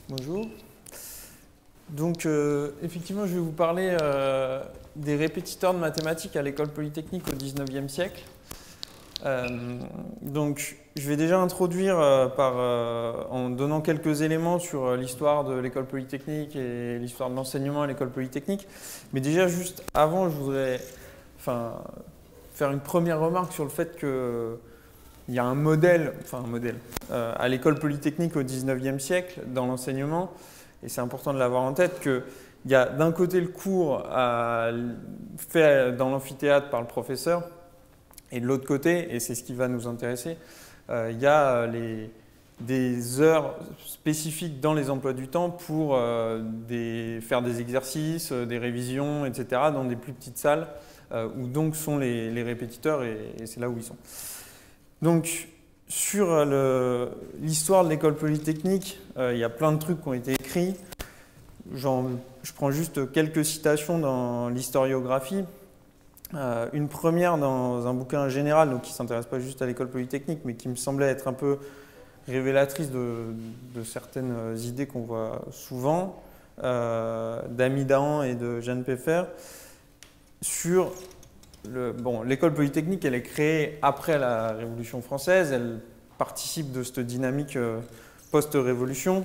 Bonjour. Donc, effectivement, je vais vous parler des répétiteurs de mathématiques à l'école polytechnique au XIXe siècle. Donc, je vais déjà introduire en donnant quelques éléments sur l'histoire de l'école polytechnique et l'histoire de l'enseignement à l'école polytechnique. Mais déjà, juste avant, je voudrais faire une première remarque sur le fait que il y a un modèle à l'école polytechnique au XIXe siècle dans l'enseignement, et c'est important de l'avoir en tête, qu'il y a d'un côté le cours fait dans l'amphithéâtre par le professeur, et de l'autre côté, et c'est ce qui va nous intéresser, il y a des heures spécifiques dans les emplois du temps pour faire des exercices, des révisions, etc., dans des plus petites salles, où donc sont les répétiteurs, et c'est là où ils sont. Donc, sur l'histoire de l'école polytechnique, il y a plein de trucs qui ont été écrits. Je prends juste quelques citations dans l'historiographie. Une première dans un bouquin général, donc qui ne s'intéresse pas juste à l'école polytechnique, mais qui me semblait être un peu révélatrice de certaines idées qu'on voit souvent, d'Amy Dahan et de Jeanne Pfeffer, sur l'école polytechnique. Elle est créée après la Révolution française, elle participe de cette dynamique post-révolution.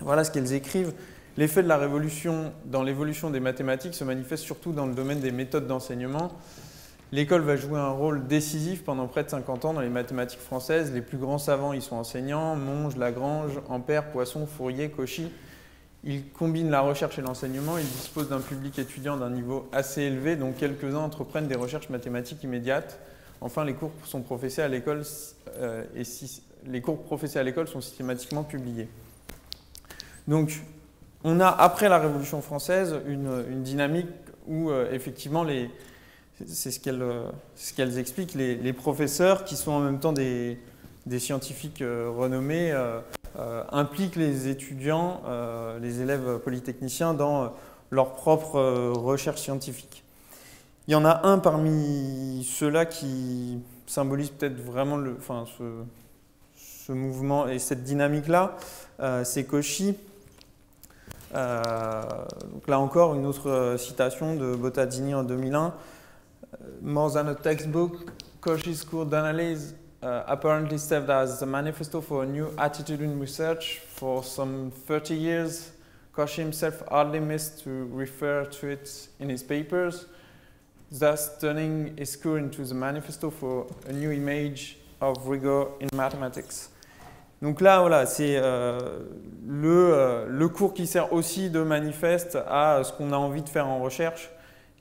Voilà ce qu'elles écrivent. L'effet de la Révolution dans l'évolution des mathématiques se manifeste surtout dans le domaine des méthodes d'enseignement. L'école va jouer un rôle décisif pendant près de 50 ans dans les mathématiques françaises. Les plus grands savants y sont enseignants: Monge, Lagrange, Ampère, Poisson, Fourier, Cauchy. Ils combinent la recherche et l'enseignement. Ils disposent d'un public étudiant d'un niveau assez élevé, dont quelques-uns entreprennent des recherches mathématiques immédiates. Enfin, les cours sont professés à l'école les cours professés à l'école sont systématiquement publiés. Donc, on a, après la Révolution française, une dynamique où, effectivement, c'est ce qu'elles expliquent, les professeurs, qui sont en même temps des scientifiques renommés, impliquent les étudiants, les élèves polytechniciens, dans leur propre recherche scientifique. Il y en a un parmi ceux-là qui symbolise peut-être vraiment ce mouvement et cette dynamique-là, c'est Cauchy. Donc là encore, une autre citation de Bottadini en 2001. More than a textbook, Cauchy's cours d'analyse apparently served as the manifesto for a new attitude in research. For some 30 years, Cauchy himself hardly missed to refer to it in his papers, thus turning his cours into the manifesto for a new image of rigor in mathematics. Donc là, voilà, c'est le cours qui sert aussi de manifeste à ce qu'on a envie de faire en recherche,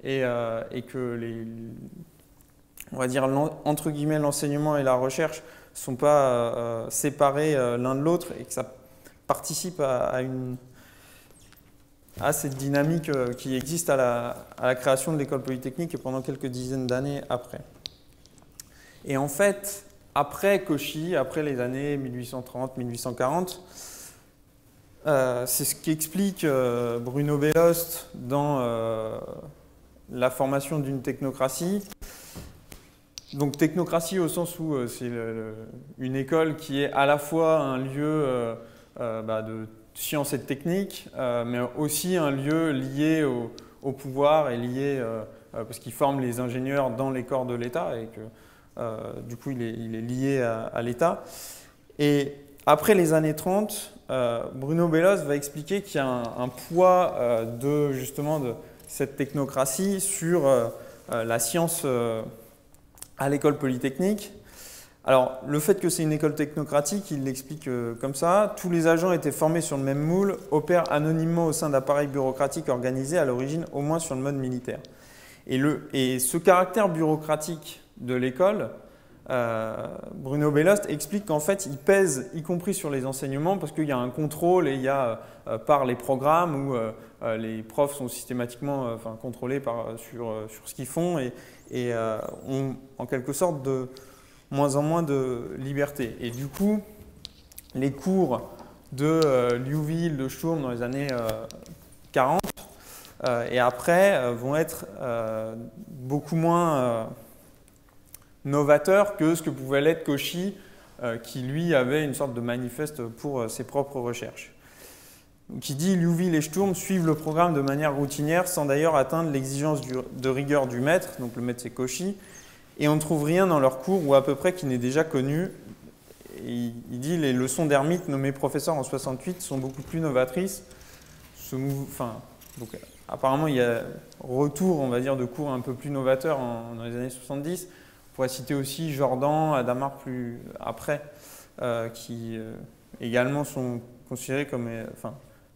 et que on va dire, entre guillemets, l'enseignement et la recherche ne sont pas séparés l'un de l'autre, et que ça participe à cette dynamique qui existe à la création de l'école polytechnique et pendant quelques dizaines d'années après. Et en fait, après Cauchy, après les années 1830-1840, c'est ce qu'explique Bruno Bellost dans la formation d'une technocratie. Donc technocratie au sens où c'est une école qui est à la fois un lieu de sciences et de technique, mais aussi un lieu lié au pouvoir et lié, parce qu'il forme les ingénieurs dans les corps de l'État, et que du coup, il est lié à l'État. Et après les années 30, Bruno Bellost va expliquer qu'il y a un poids justement de cette technocratie sur la science à l'école polytechnique. Alors, le fait que c'est une école technocratique, il l'explique comme ça. Tous les agents étaient formés sur le même moule, opèrent anonymement au sein d'appareils bureaucratiques organisés à l'origine au moins sur le mode militaire. Et ce caractère bureaucratique de l'école, Bruno Bellost explique qu'en fait, il pèse y compris sur les enseignements, parce qu'il y a un contrôle, et il y a par les programmes où les profs sont systématiquement contrôlés sur ce qu'ils font, et ont en quelque sorte de moins en moins de liberté. Et du coup, les cours de Liouville, de Sturm dans les années 40 et après vont être beaucoup moins novateur que ce que pouvait l'être Cauchy, qui lui avait une sorte de manifeste pour ses propres recherches. qui dit « Liouville et Sturm suivent le programme de manière routinière sans d'ailleurs atteindre l'exigence de rigueur du maître », donc le maître c'est Cauchy, « et on ne trouve rien dans leur cours ou à peu près qui n'est déjà connu. » Il dit « Les leçons d'ermite nommées professeurs en 68 sont beaucoup plus novatrices. » Donc, apparemment, il y a retour, on va dire, de cours un peu plus novateurs dans les années 70. On pourrait citer aussi Jordan, Adamar plus après, qui également sont considérés comme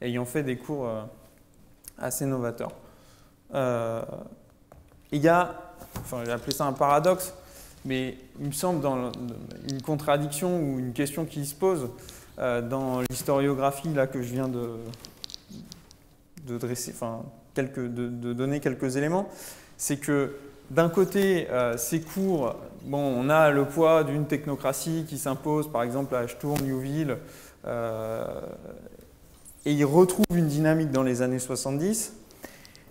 ayant fait des cours assez novateurs. Il y a, j'ai appelé ça un paradoxe, mais il me semble dans une contradiction ou une question qui se pose dans l'historiographie là que je viens de dresser, de donner quelques éléments, c'est que d'un côté, ces cours, bon, on a le poids d'une technocratie qui s'impose, par exemple à Sturm, Liouville, et ils retrouvent une dynamique dans les années 70.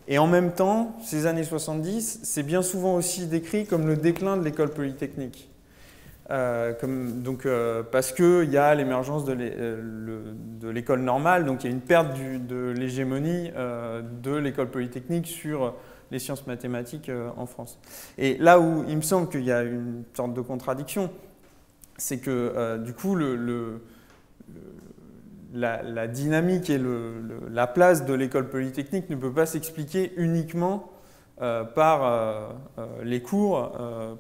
Et en même temps, ces années 70, c'est bien souvent aussi décrit comme le déclin de l'école polytechnique. Parce qu'il y a l'émergence de l'école normale, donc il y a une perte de l'hégémonie de l'école polytechnique sur les sciences mathématiques en France. Et là où il me semble qu'il y a une sorte de contradiction, c'est que du coup, la dynamique et la place de l'école polytechnique ne peut pas s'expliquer uniquement par les cours,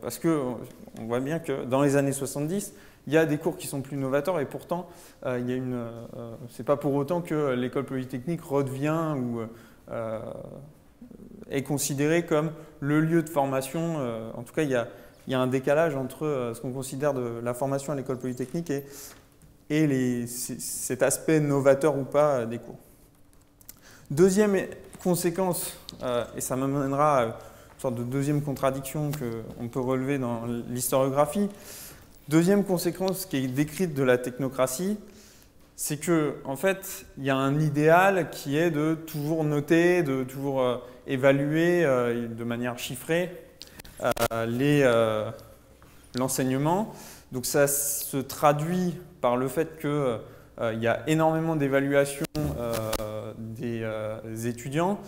parce qu'on voit bien que dans les années 70, il y a des cours qui sont plus novateurs et pourtant, c'est pas pour autant que l'école polytechnique redevient ou est considérée comme le lieu de formation. En tout cas, il y a un décalage entre ce qu'on considère de la formation à l'école polytechnique et cet aspect novateur ou pas des cours. Deuxième conséquence, et ça m'amènera à une sorte de deuxième contradiction qu'on peut relever dans l'historiographie. Deuxième conséquence qui est décrite de la technocratie, c'est qu'en fait, il y a un idéal qui est de toujours noter, de toujours évaluer de manière chiffrée l'enseignement. Donc ça se traduit par le fait qu'il y a énormément d'évaluations des étudiants.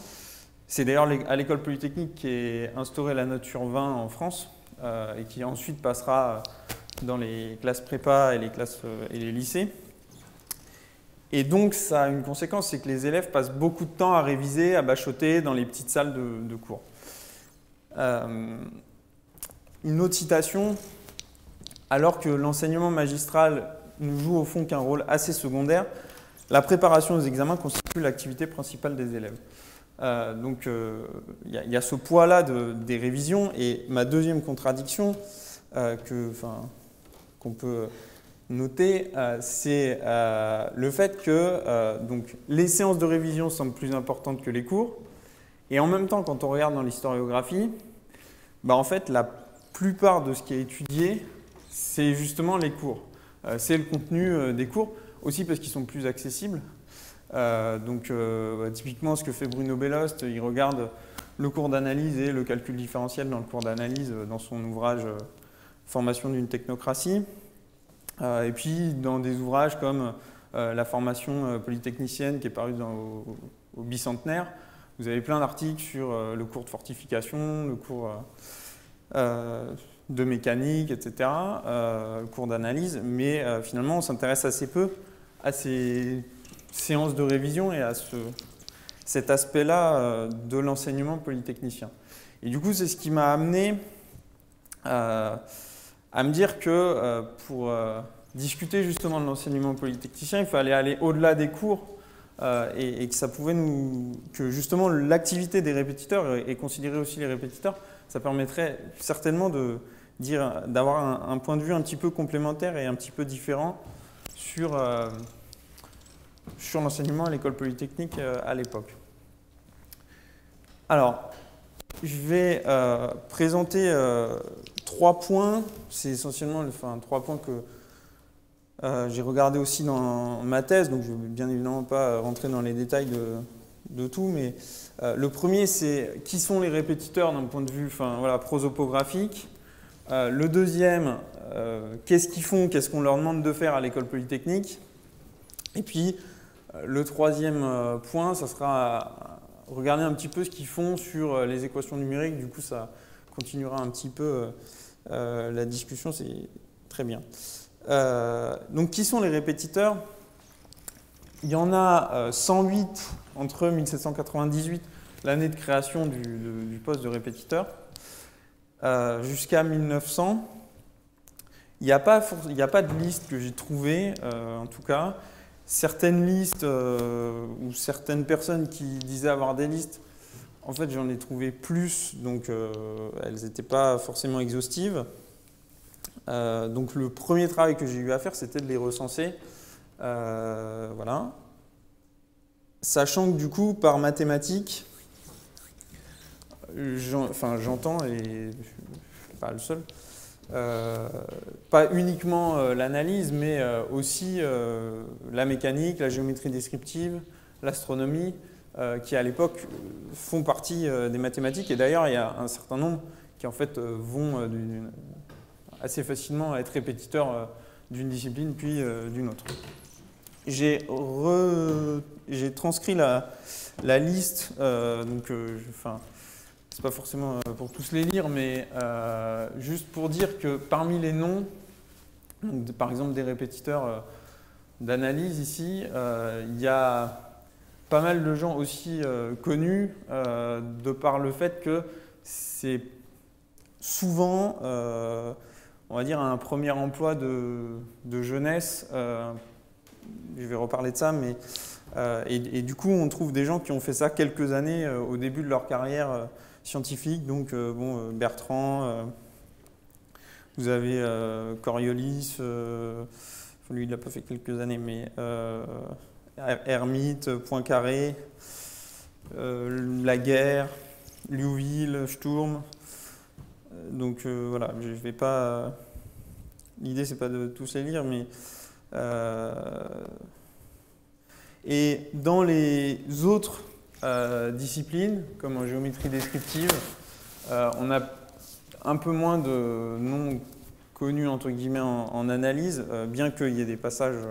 C'est d'ailleurs à l'école polytechnique qu'est instaurée la note sur 20 en France et qui ensuite passera dans les classes prépa et les lycées. Et donc ça a une conséquence, c'est que les élèves passent beaucoup de temps à réviser, à bachoter dans les petites salles de cours. Une autre citation, alors que l'enseignement magistral ne joue au fond qu'un rôle assez secondaire, la préparation aux examens constitue l'activité principale des élèves. Donc il y a ce poids-là des révisions. Et ma deuxième contradiction qu'on peut noter, c'est le fait que donc, les séances de révision semblent plus importantes que les cours. Et en même temps, quand on regarde dans l'historiographie, en fait, la plupart de ce qui est étudié, c'est justement les cours. C'est le contenu des cours, aussi parce qu'ils sont plus accessibles. Typiquement, ce que fait Bruno Bellost, il regarde le cours d'analyse et le calcul différentiel dans le cours d'analyse dans son ouvrage Formation d'une technocratie. Et puis, dans des ouvrages comme la formation polytechnicienne qui est parue au bicentenaire, vous avez plein d'articles sur le cours de fortification, le cours de mécanique, etc., cours d'analyse, mais finalement on s'intéresse assez peu à ces séances de révision et à cet aspect-là de l'enseignement polytechnicien. Et du coup, c'est ce qui m'a amené à me dire que pour discuter justement de l'enseignement polytechnicien, il fallait aller au-delà des cours et que ça pouvait que justement l'activité des répétiteurs, et considérer aussi les répétiteurs, ça permettrait certainement d'avoir un point de vue un petit peu complémentaire et un petit peu différent sur l'enseignement à l'école polytechnique à l'époque. Alors, je vais présenter 3 points. C'est essentiellement 3 points que j'ai regardé aussi dans ma thèse, donc je ne vais bien évidemment pas rentrer dans les détails de tout, mais le premier, c'est qui sont les répétiteurs d'un point de vue prosopographique. Le deuxième, qu'est-ce qu'ils font, qu'est-ce qu'on leur demande de faire à l'école polytechnique. Et puis, Le troisième point, ça sera regarder un petit peu ce qu'ils font sur les équations numériques. Du coup, ça continuera un petit peu la discussion, c'est très bien. Donc, qui sont les répétiteurs? Il y en a 108 entre 1798, l'année de création du poste de répétiteur, jusqu'à 1900. Il n'y a pas de liste que j'ai trouvée, en tout cas. Certaines listes ou certaines personnes qui disaient avoir des listes, en fait, j'en ai trouvé plus, donc elles n'étaient pas forcément exhaustives. Donc le premier travail que j'ai eu à faire, c'était de les recenser. Voilà. Sachant que du coup, par mathématiques, j'entends, et je ne suis pas le seul, pas uniquement l'analyse, mais aussi la mécanique, la géométrie descriptive, l'astronomie, qui à l'époque font partie des mathématiques. Et d'ailleurs, il y a un certain nombre qui en fait vont assez facilement être répétiteurs d'une discipline puis d'une autre. J'ai transcrit la liste, c'est pas forcément pour tous les lire, mais juste pour dire que parmi les noms, donc, par exemple des répétiteurs d'analyse ici, il y a pas mal de gens aussi connus de par le fait que c'est souvent, on va dire, un premier emploi de jeunesse. Je vais reparler de ça, mais et du coup, on trouve des gens qui ont fait ça quelques années au début de leur carrière scientifique. Donc, Bertrand, vous avez Coriolis, lui, il l'a pas fait quelques années, mais Hermite, Poincaré, Laguerre, Liouville, Sturm. Donc voilà, je vais pas. L'idée, c'est pas de tous les lire, mais et dans les autres disciplines, comme en géométrie descriptive, on a un peu moins de noms connus entre guillemets en analyse, bien qu'il y ait des passages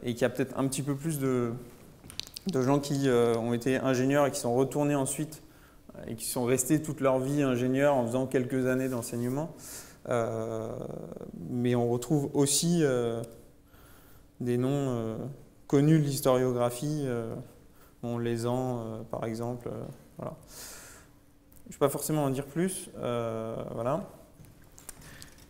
et qu'il y a peut-être un petit peu plus de gens qui ont été ingénieurs et qui sont retournés ensuite et qui sont restés toute leur vie ingénieurs en faisant quelques années d'enseignement. Mais on retrouve aussi des noms connus de l'historiographie, Lézan par exemple. Voilà. Je ne vais pas forcément en dire plus. Voilà.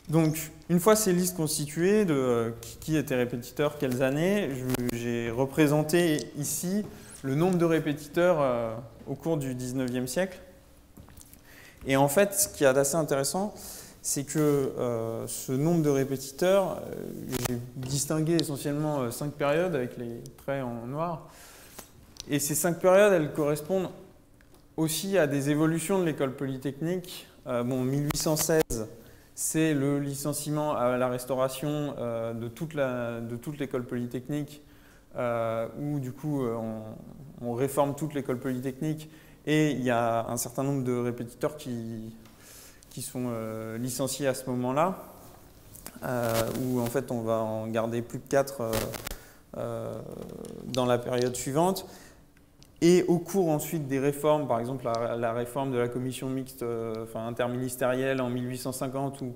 Donc, une fois ces listes constituées de qui était répétiteur, quelles années, j'ai représenté ici le nombre de répétiteurs au cours du 19e siècle. Et en fait, ce qui est assez intéressant, c'est que ce nombre de répétiteurs, j'ai distingué essentiellement 5 périodes avec les traits en noir. Et ces 5 périodes, elles correspondent aussi à des évolutions de l'école polytechnique. 1816, c'est le licenciement à la restauration de toute l'école polytechnique, où du coup on réforme toute l'école polytechnique et il y a un certain nombre de répétiteurs qui sont licenciés à ce moment-là, où en fait on va en garder plus de 4 dans la période suivante. Et au cours ensuite des réformes, par exemple la réforme de la commission mixte interministérielle en 1850, où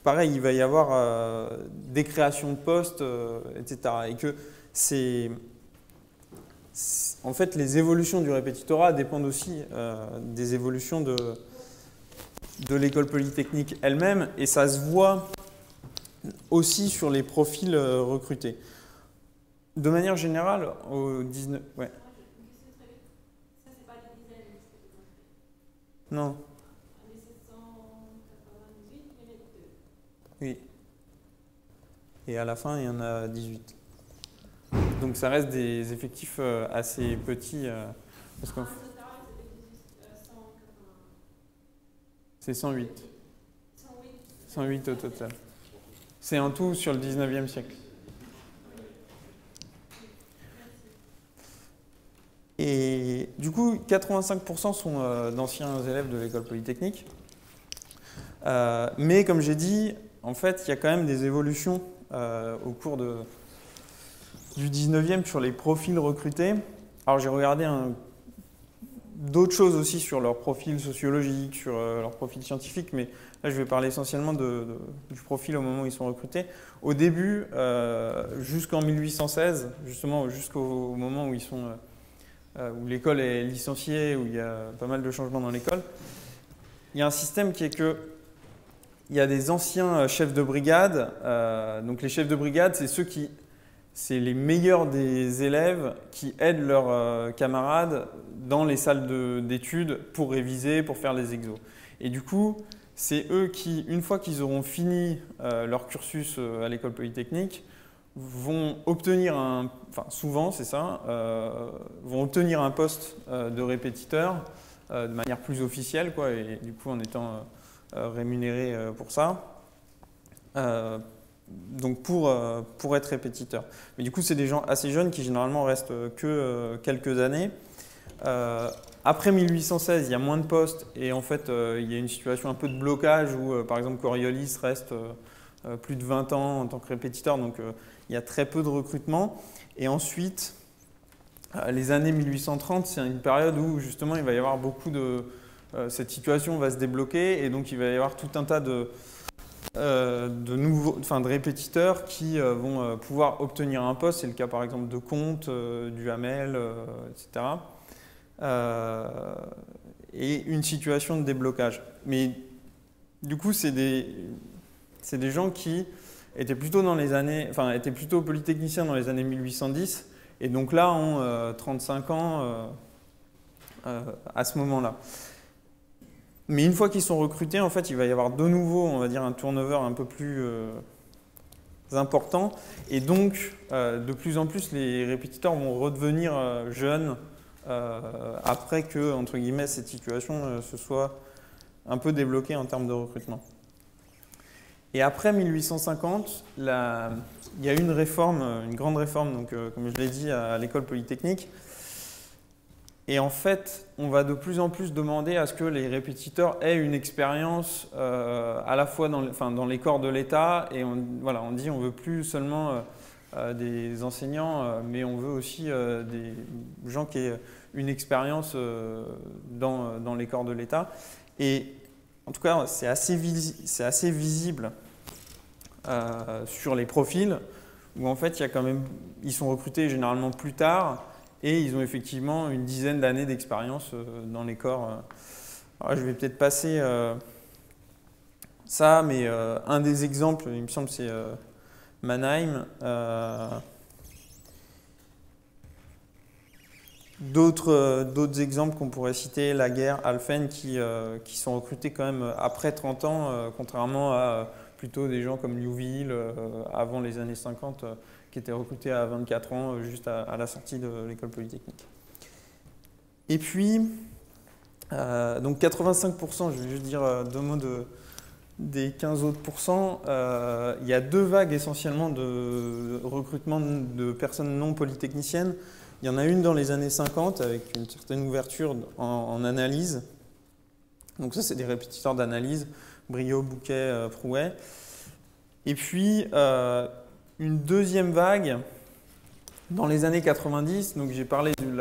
pareil, il va y avoir des créations de postes, etc. Et que en fait, les évolutions du répétitorat dépendent aussi des évolutions de l'école polytechnique elle-même, et ça se voit aussi sur les profils recrutés. De manière générale, au 19... Ouais. Non. Oui. Et à la fin, il y en a 18. Donc ça reste des effectifs assez petits. Parce que c'est 108. 108 au total. C'est en tout sur le 19e siècle. Et du coup, 85% sont d'anciens élèves de l'école polytechnique. Mais comme j'ai dit, en fait, il y a quand même des évolutions au cours du 19e sur les profils recrutés. Alors j'ai regardé d'autres choses aussi sur leur profil sociologique, sur leur profil scientifique, mais là je vais parler essentiellement du profil au moment où ils sont recrutés. Au début, jusqu'en 1816, justement jusqu'au moment où ils sont, où l'école est licenciée, où il y a pas mal de changements dans l'école, il y a un système qui est que il y a des anciens chefs de brigade. Donc les chefs de brigade, c'est les meilleurs des élèves qui aident leurs camarades dans les salles d'études pour réviser, pour faire les exos. Et du coup, c'est eux qui, une fois qu'ils auront fini leur cursus à l'école polytechnique, vont obtenir souvent c'est ça, vont obtenir un poste de répétiteur de manière plus officielle, quoi, et du coup en étant rémunérés pour ça. Donc pour être répétiteur. Mais du coup, c'est des gens assez jeunes qui généralement restent que quelques années. Après 1816, il y a moins de postes et en fait, il y a une situation un peu de blocage où, par exemple, Coriolis reste plus de 20 ans en tant que répétiteur, donc il y a très peu de recrutement. Et ensuite, les années 1830, c'est une période où justement il va y avoir beaucoup de… cette situation va se débloquer et donc il va y avoir tout un tas de répétiteurs qui vont pouvoir obtenir un poste. C'est le cas par exemple de Comte, du Hamel, etc. Et une situation de déblocage. Mais du coup, c'est des gens qui étaient plutôt étaient plutôt polytechniciens dans les années 1810 et donc là ont 35 ans à ce moment-là. Mais une fois qu'ils sont recrutés, en fait, il va y avoir de nouveau, on va dire, un turnover un peu plus important. Et donc, de plus en plus, les répétiteurs vont redevenir jeunes après que, entre guillemets, cette situation se soit un peu débloquée en termes de recrutement. Et après 1850, il y a eu une réforme, une grande réforme, donc, comme je l'ai dit, à l'école polytechnique. Et en fait, on va de plus en plus demander à ce que les répétiteurs aient une expérience à la fois dans les corps de l'État. Et on dit on ne veut plus seulement des enseignants, mais on veut aussi des gens qui aient une expérience dans les corps de l'État. Et en tout cas, c'est assez visible sur les profils où en fait, ils sont recrutés généralement plus tard. Et ils ont effectivement une dizaine d'années d'expérience dans les corps. Alors, je vais peut-être passer ça, mais un des exemples, il me semble, c'est Mannheim. D'autres exemples qu'on pourrait citer, Laguerre, Alphen, qui sont recrutés quand même après 30 ans, contrairement à plutôt des gens comme Liouville, avant les années 50, qui étaient recrutés à 24 ans, juste à la sortie de l'école polytechnique. Et puis, donc 85%, je vais juste dire deux mots des 15 autres pourcents, il y a deux vagues essentiellement de recrutement de personnes non polytechniciennes. Il y en a une dans les années 50 avec une certaine ouverture en analyse. Donc ça, c'est des répétiteurs d'analyse, Briot, Bouquet, Prouet. Et puis, une deuxième vague dans les années 90. Donc j'ai parlé de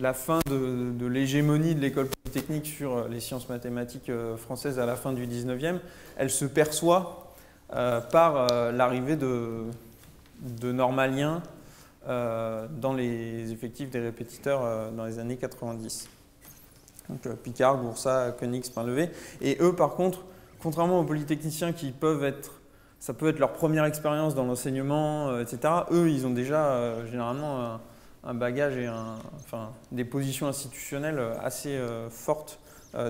la fin de l'hégémonie de l'école polytechnique sur les sciences mathématiques françaises à la fin du 19e. Elle se perçoit par l'arrivée de normaliens dans les effectifs des répétiteurs dans les années 90. Donc Picard, Goursat, Koenig, Painlevé. Et eux, par contre, contrairement aux polytechniciens qui ça peut être leur première expérience dans l'enseignement, etc., eux, ils ont déjà généralement un bagage et des positions institutionnelles assez fortes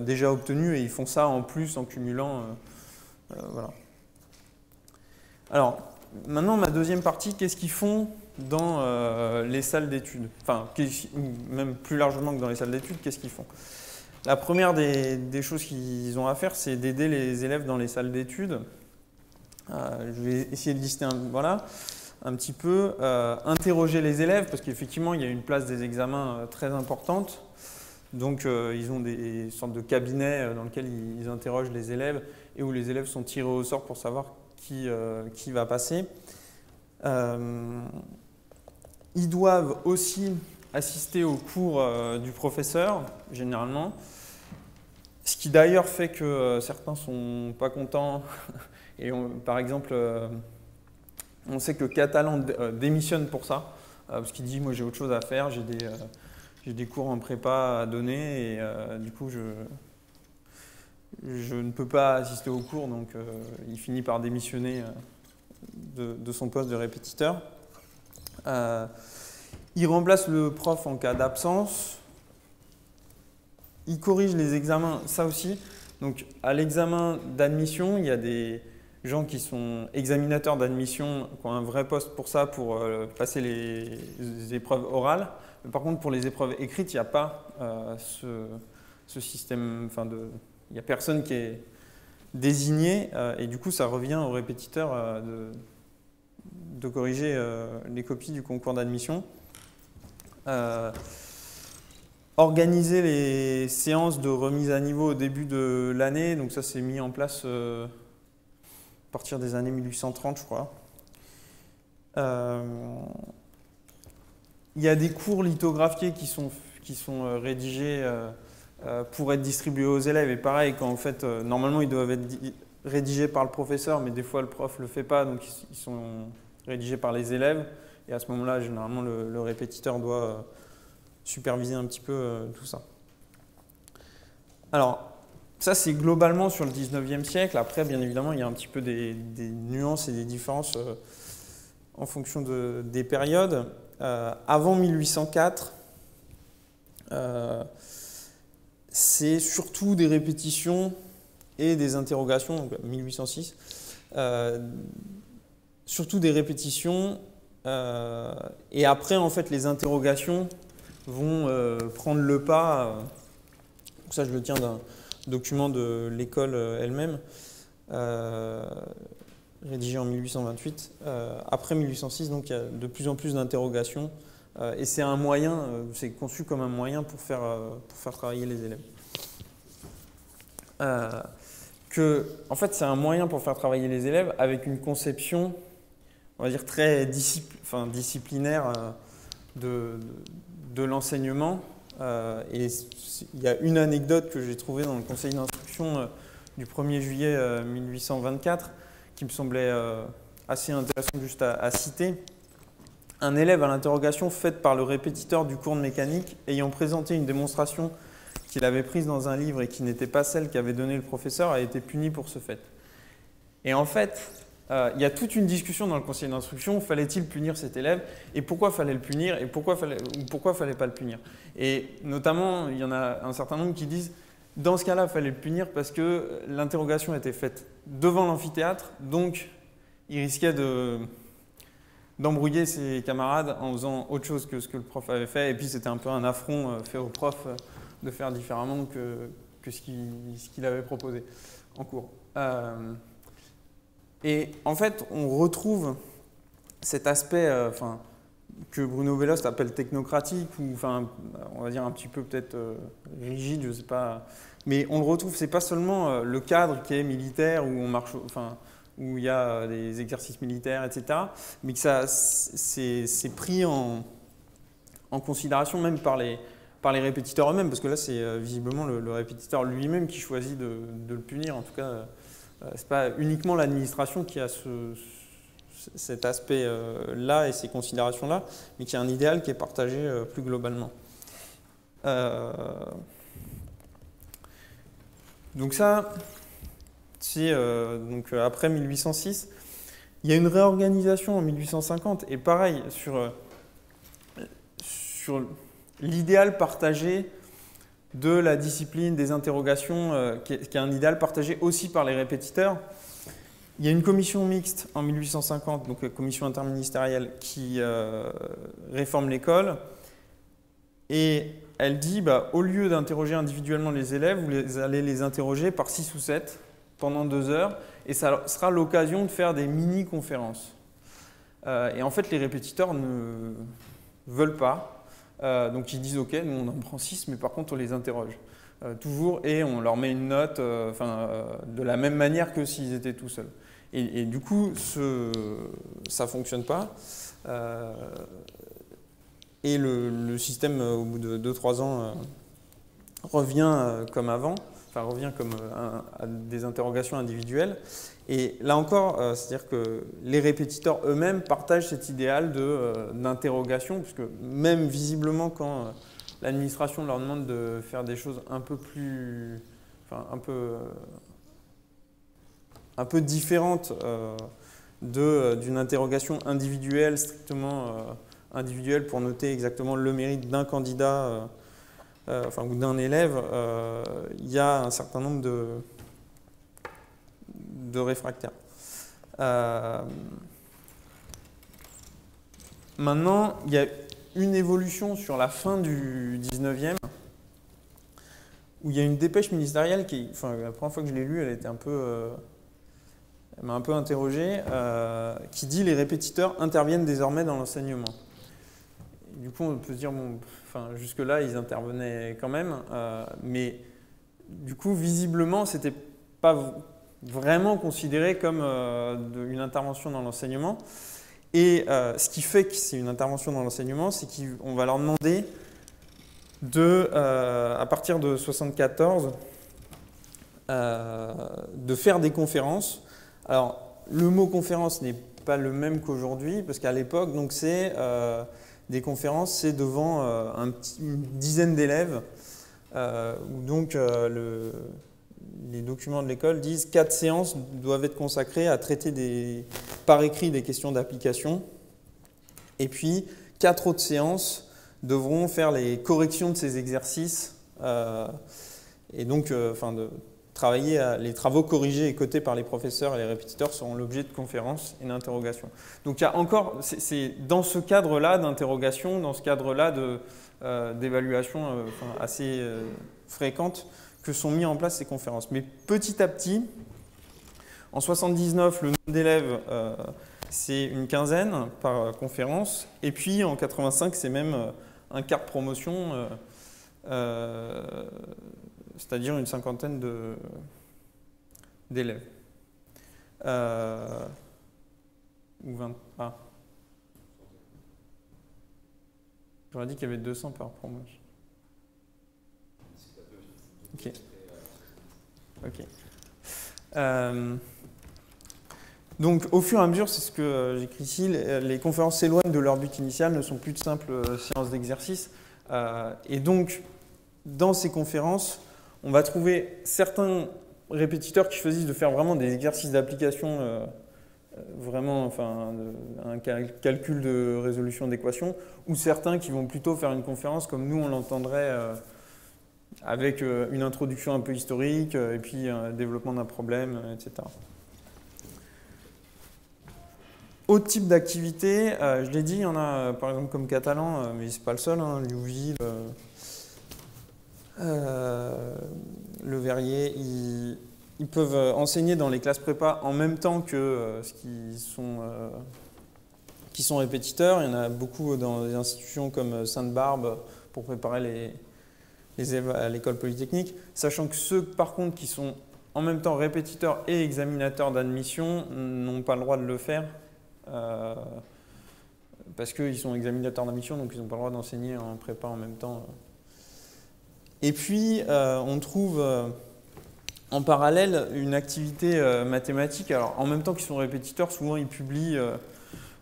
déjà obtenues et ils font ça en plus en cumulant. Voilà. Alors, maintenant, ma deuxième partie, qu'est-ce qu'ils font dans les salles d'études? Enfin, même plus largement que dans les salles d'études, qu'est-ce qu'ils font? La première des choses qu'ils ont à faire, c'est d'aider les élèves dans les salles d'études. Je vais essayer de lister un petit peu, interroger les élèves, parce qu'effectivement, il y a une place des examens très importante. Donc, ils ont des sortes de cabinets dans lesquels ils interrogent les élèves et où les élèves sont tirés au sort pour savoir qui va passer. Ils doivent aussi assister aux cours du professeur, généralement. Ce qui d'ailleurs fait que certains ne sont pas contents. Et par exemple, on sait que Catalan démissionne pour ça, parce qu'il dit « moi j'ai autre chose à faire, j'ai des cours en prépa à donner et du coup je ne peux pas assister aux cours », donc il finit par démissionner de son poste de répétiteur. Il remplace le prof en cas d'absence. Il corrige les examens, ça aussi. Donc à l'examen d'admission, il y a des gens qui sont examinateurs d'admission, qui ont un vrai poste pour ça, pour passer les épreuves orales. Mais par contre, pour les épreuves écrites, il n'y a pas ce système, il n'y a personne qui est désigné et du coup, ça revient au répétiteur de corriger les copies du concours d'admission. Organiser les séances de remise à niveau au début de l'année, donc ça c'est mis en place à partir des années 1830, je crois. Il y a des cours lithographiés qui sont rédigés pour être distribués aux élèves. Et pareil, quand en fait, normalement ils doivent être rédigés par le professeur, mais des fois le prof ne le fait pas, donc ils sont rédigés par les élèves. Et à ce moment-là, généralement, le répétiteur doit superviser un petit peu tout ça. Alors, ça c'est globalement sur le 19e siècle. Après, bien évidemment, il y a un petit peu des nuances et des différences en fonction des périodes. Avant 1804, c'est surtout des répétitions et des interrogations, donc 1806, surtout des répétitions, et après, en fait, les interrogations vont prendre le pas. Donc ça, je le tiens d'un document de l'école elle-même, rédigé en 1828. Après 1806, donc, il y a de plus en plus d'interrogations. Et c'est un moyen, c'est conçu comme un moyen pour faire travailler les élèves. En fait, c'est un moyen pour faire travailler les élèves avec une conception, on va dire, très disciplinaire de l'enseignement. Et il y a une anecdote que j'ai trouvée dans le conseil d'instruction du 1er juillet 1824 qui me semblait assez intéressante juste à citer. Un élève à l'interrogation faite par le répétiteur du cours de mécanique ayant présenté une démonstration qu'il avait prise dans un livre et qui n'était pas celle qu'avait donnée le professeur a été puni pour ce fait. Et en fait, il y a toute une discussion dans le conseil d'instruction, fallait-il punir cet élève et pourquoi fallait le punir et pourquoi fallait pas le punir. Et notamment, il y en a un certain nombre qui disent dans ce cas-là, il fallait le punir parce que l'interrogation était faite devant l'amphithéâtre, donc il risquait d'embrouiller ses camarades en faisant autre chose que ce que le prof avait fait. Et puis c'était un peu un affront fait au prof de faire différemment que ce qu'il avait proposé en cours. Et en fait, on retrouve cet aspect que Bruno Bellost appelle technocratique, ou on va dire un petit peu peut-être rigide, je ne sais pas. Mais on le retrouve, c'est pas seulement le cadre qui est militaire, où on marche, où il y a des exercices militaires, etc. Mais que c'est pris en considération même par les répétiteurs eux-mêmes, parce que là, c'est visiblement le répétiteur lui-même qui choisit de le punir. En tout cas, ce n'est pas uniquement l'administration qui a cet aspect-là et ces considérations-là, mais qui a un idéal qui est partagé plus globalement. Donc ça, c'est après 1806. Il y a une réorganisation en 1850, et pareil, sur l'idéal partagé de la discipline des interrogations, qui est un idéal partagé aussi par les répétiteurs. Il y a une commission mixte en 1850, donc commission interministérielle, qui réforme l'école. Et elle dit, au lieu d'interroger individuellement les élèves, vous allez les interroger par 6 ou 7 pendant 2 heures, et ça sera l'occasion de faire des mini-conférences. Et en fait, les répétiteurs ne veulent pas. Donc ils disent, ok, nous on en prend 6, mais par contre on les interroge. Toujours, et on leur met une note de la même manière que s'ils étaient tout seuls. Et du coup, ça ne fonctionne pas. et le système, au bout de 2-3 ans, revient comme avant, enfin revient comme à des interrogations individuelles. Et là encore, c'est-à-dire que les répétiteurs eux-mêmes partagent cet idéal d'interrogation, puisque même visiblement quand l'administration leur demande de faire des choses un peu plus, enfin un peu différentes d'une interrogation individuelle, strictement individuelle, pour noter exactement le mérite d'un candidat ou d'un élève, il y a un certain nombre de réfractaires. Maintenant, il y a une évolution sur la fin du 19e, où il y a une dépêche ministérielle qui, la première fois que je l'ai lue, elle m'a un peu interrogé, qui dit « Les répétiteurs interviennent désormais dans l'enseignement ». Du coup, on peut se dire, bon, jusque-là, ils intervenaient quand même, mais du coup, visiblement, ce n'était pas vraiment considéré comme une intervention dans l'enseignement. Et ce qui fait que c'est une intervention dans l'enseignement, c'est qu'on va leur demander à partir de 1974, de faire des conférences. Alors, le mot conférence n'est pas le même qu'aujourd'hui, parce qu'à l'époque, donc c'est des conférences, c'est devant une dizaine d'élèves, où donc les documents de l'école disent 4 séances doivent être consacrées à traiter par écrit des questions d'application, et puis 4 autres séances devront faire les corrections de ces exercices, et donc travailler les travaux corrigés et cotés par les professeurs et les répétiteurs seront l'objet de conférences et d'interrogations. Donc il y a encore, c'est dans ce cadre-là d'interrogation, dans ce cadre-là d'évaluation assez fréquente, que sont mis en place ces conférences. Mais petit à petit, en 1979, le nombre d'élèves, c'est une quinzaine par conférence, et puis en 1985, c'est même un quart de promotion, c'est-à-dire une cinquantaine d'élèves. Ou 20. Ah. J'aurais dit qu'il y avait 200 par promotion. Ok. Donc, au fur et à mesure, c'est ce que j'écris ici, les conférences s'éloignent de leur but initial, ne sont plus de simples séances d'exercice. Et donc, dans ces conférences, on va trouver certains répétiteurs qui choisissent de faire vraiment des exercices d'application, vraiment, un calcul de résolution d'équations, ou certains qui vont plutôt faire une conférence comme nous on l'entendrait, avec une introduction un peu historique, et puis un développement d'un problème, etc. Autre type d'activité, je l'ai dit, il y en a par exemple comme Catalan, mais ce n'est pas le seul, hein, Liouville, Le Verrier, ils peuvent enseigner dans les classes prépa en même temps que qui sont répétiteurs. Il y en a beaucoup dans des institutions comme Sainte-Barbe pour préparer les élèves à l'école polytechnique, sachant que ceux par contre qui sont en même temps répétiteurs et examinateurs d'admission n'ont pas le droit de le faire parce qu'ils sont examinateurs d'admission, donc ils n'ont pas le droit d'enseigner en prépa en même temps. Et puis on trouve en parallèle une activité mathématique. Alors en même temps qu'ils sont répétiteurs, souvent ils publient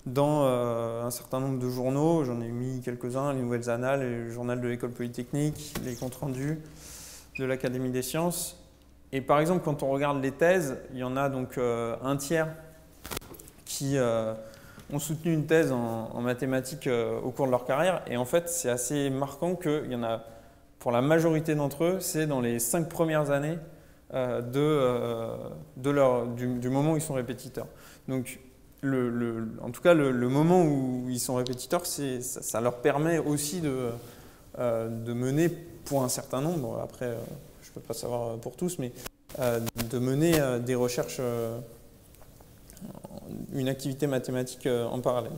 dans un certain nombre de journaux, j'en ai mis quelques-uns, les Nouvelles Annales, le journal de l'école polytechnique, les comptes rendus de l'Académie des sciences. Et par exemple, quand on regarde les thèses, il y en a donc un tiers qui ont soutenu une thèse en mathématiques au cours de leur carrière. Et en fait, c'est assez marquant qu'il y en a, pour la majorité d'entre eux, c'est dans les 5 premières années du moment où ils sont répétiteurs. Donc, en tout cas, le moment où ils sont répétiteurs, ça leur permet aussi de mener, pour un certain nombre, après je ne peux pas savoir pour tous, mais de mener des recherches, une activité mathématique en parallèle.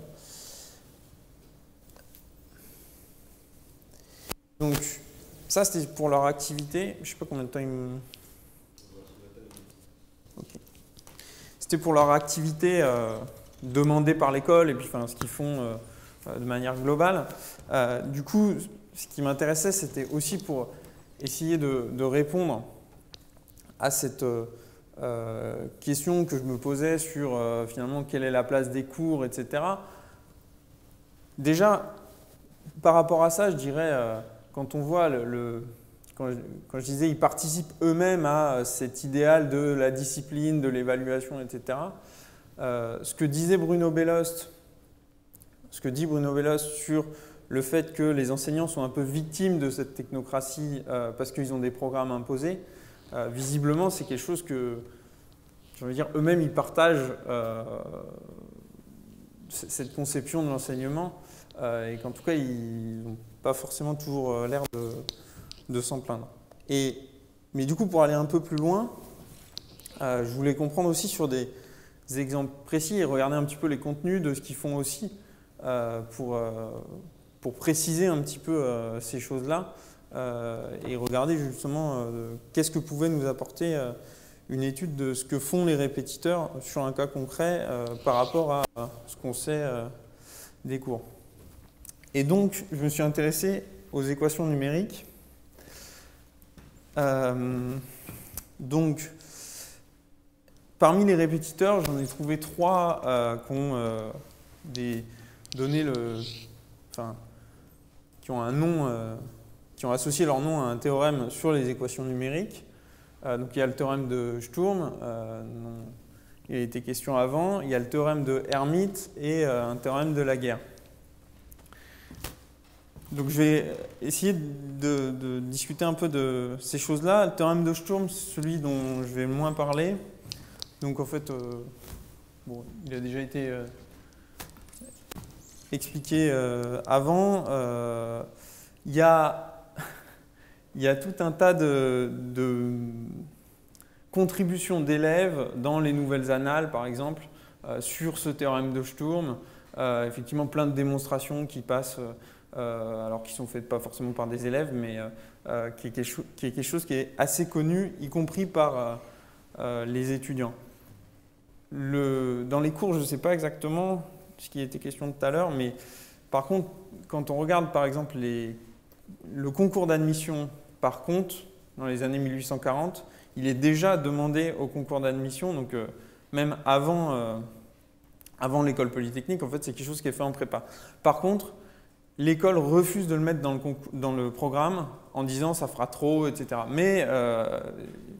Donc ça c'était pour leur activité, je ne sais pas combien de temps ils me... Okay. C'était pour leur activité demandée par l'école et puis ce qu'ils font de manière globale. Du coup, ce qui m'intéressait, c'était aussi pour essayer de répondre à cette question que je me posais sur finalement quelle est la place des cours, etc. Déjà, par rapport à ça, je dirais, quand on voit quand je disais ils participent eux-mêmes à cet idéal de la discipline, de l'évaluation, etc. Ce que dit Bruno Bellost sur le fait que les enseignants sont un peu victimes de cette technocratie parce qu'ils ont des programmes imposés, visiblement c'est quelque chose que, je veux dire, eux-mêmes ils partagent cette conception de l'enseignement et qu'en tout cas ils n'ont pas forcément toujours l'air de s'en plaindre. Mais du coup, pour aller un peu plus loin, je voulais comprendre aussi sur des exemples précis et regarder un petit peu les contenus de ce qu'ils font aussi pour préciser un petit peu ces choses-là et regarder justement qu'est-ce que pouvait nous apporter une étude de ce que font les répétiteurs sur un cas concret par rapport à ce qu'on sait des cours. Et donc, je me suis intéressé aux équations numériques. Donc, parmi les répétiteurs, j'en ai trouvé 3 qui ont qui ont un nom, qui ont associé leur nom à un théorème sur les équations numériques. Donc, il y a le théorème de Sturm, dont il a été question avant. Il y a le théorème de Hermite et un théorème de Laguerre. Donc je vais essayer de discuter un peu de ces choses-là. Le théorème de Sturm, c'est celui dont je vais moins parler. Donc en fait, bon, il a déjà été expliqué avant. Il y a tout un tas de contributions d'élèves dans les nouvelles annales, par exemple, sur ce théorème de Sturm. Effectivement, plein de démonstrations qui passent... alors qui sont faites pas forcément par des élèves, mais qui est quelque chose qui est assez connu, y compris par les étudiants. Dans les cours, je ne sais pas exactement ce qui était question tout à l'heure, mais par contre, quand on regarde par exemple le concours d'admission par compte, dans les années 1840, il est déjà demandé au concours d'admission, donc même avant l'école polytechnique, en fait, c'est quelque chose qui est fait en prépa. Par contre, l'école refuse de le mettre dans le programme en disant ça fera trop, etc. Mais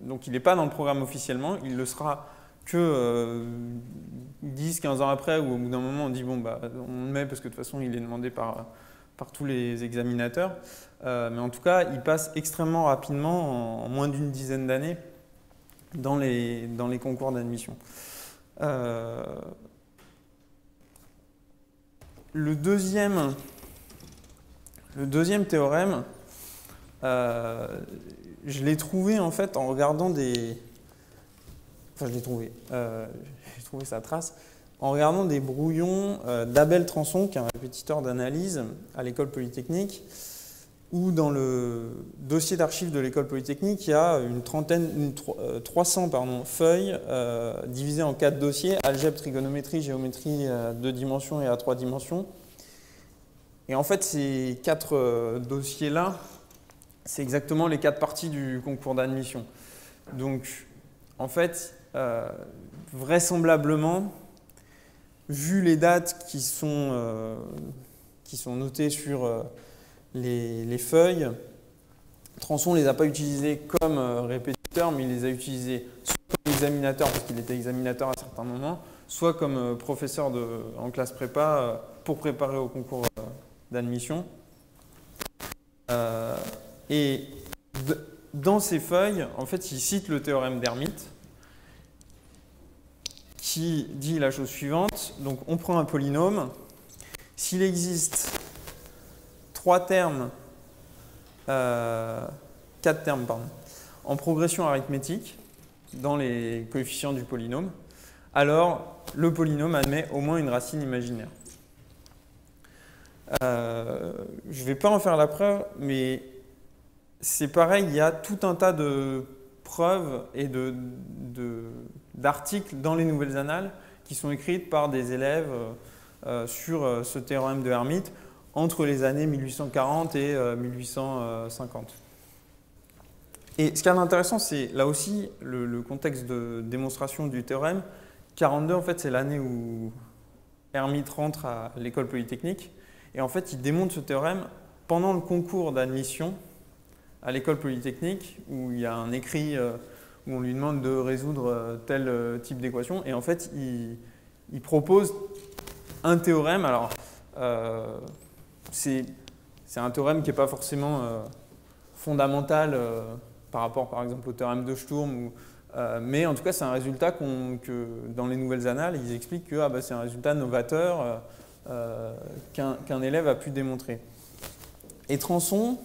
donc il n'est pas dans le programme officiellement, il le sera que 10-15 ans après, ou au bout d'un moment on dit bon bah on le met parce que de toute façon il est demandé par tous les examinateurs. Mais en tout cas il passe extrêmement rapidement, en moins d'une dizaine d'années, dans les concours d'admission. Le deuxième théorème, je l'ai trouvé en fait en regardant j'ai trouvé sa trace en regardant des brouillons d'Abel Transon, qui est un répétiteur d'analyse à l'école polytechnique, où dans le dossier d'archives de l'école polytechnique, il y a 300 feuilles divisées en 4 dossiers: algèbre, trigonométrie, géométrie à 2 dimensions et à 3 dimensions. Et en fait, ces 4 dossiers-là, c'est exactement les 4 parties du concours d'admission. Donc, en fait, vraisemblablement, vu les dates qui sont notées sur les feuilles, Transon ne les a pas utilisées comme répétiteur, mais il les a utilisées soit comme examinateur, parce qu'il était examinateur à certains moments, soit comme professeur en classe prépa pour préparer au concours d'admission. Et dans ces feuilles, en fait, il cite le théorème d'Hermite qui dit la chose suivante. Donc, on prend un polynôme. S'il existe 4 termes, en progression arithmétique dans les coefficients du polynôme, alors le polynôme admet au moins une racine imaginaire. Je ne vais pas en faire la preuve, mais c'est pareil, il y a tout un tas de preuves et d'articles dans les nouvelles annales qui sont écrites par des élèves sur ce théorème de Hermite entre les années 1840 et 1850. Et ce qui est intéressant, c'est là aussi le contexte de démonstration du théorème. 42, en fait, c'est l'année où Hermite rentre à l'école polytechnique. Et en fait, il démontre ce théorème pendant le concours d'admission à l'école polytechnique, où il y a un écrit où on lui demande de résoudre tel type d'équation. Et en fait, il propose un théorème. Alors, c'est un théorème qui n'est pas forcément fondamental par rapport, par exemple, au théorème de Sturm. Mais en tout cas, c'est un résultat que dans les nouvelles annales, ils expliquent que c'est un résultat novateur qu'un élève a pu démontrer. Et Transon,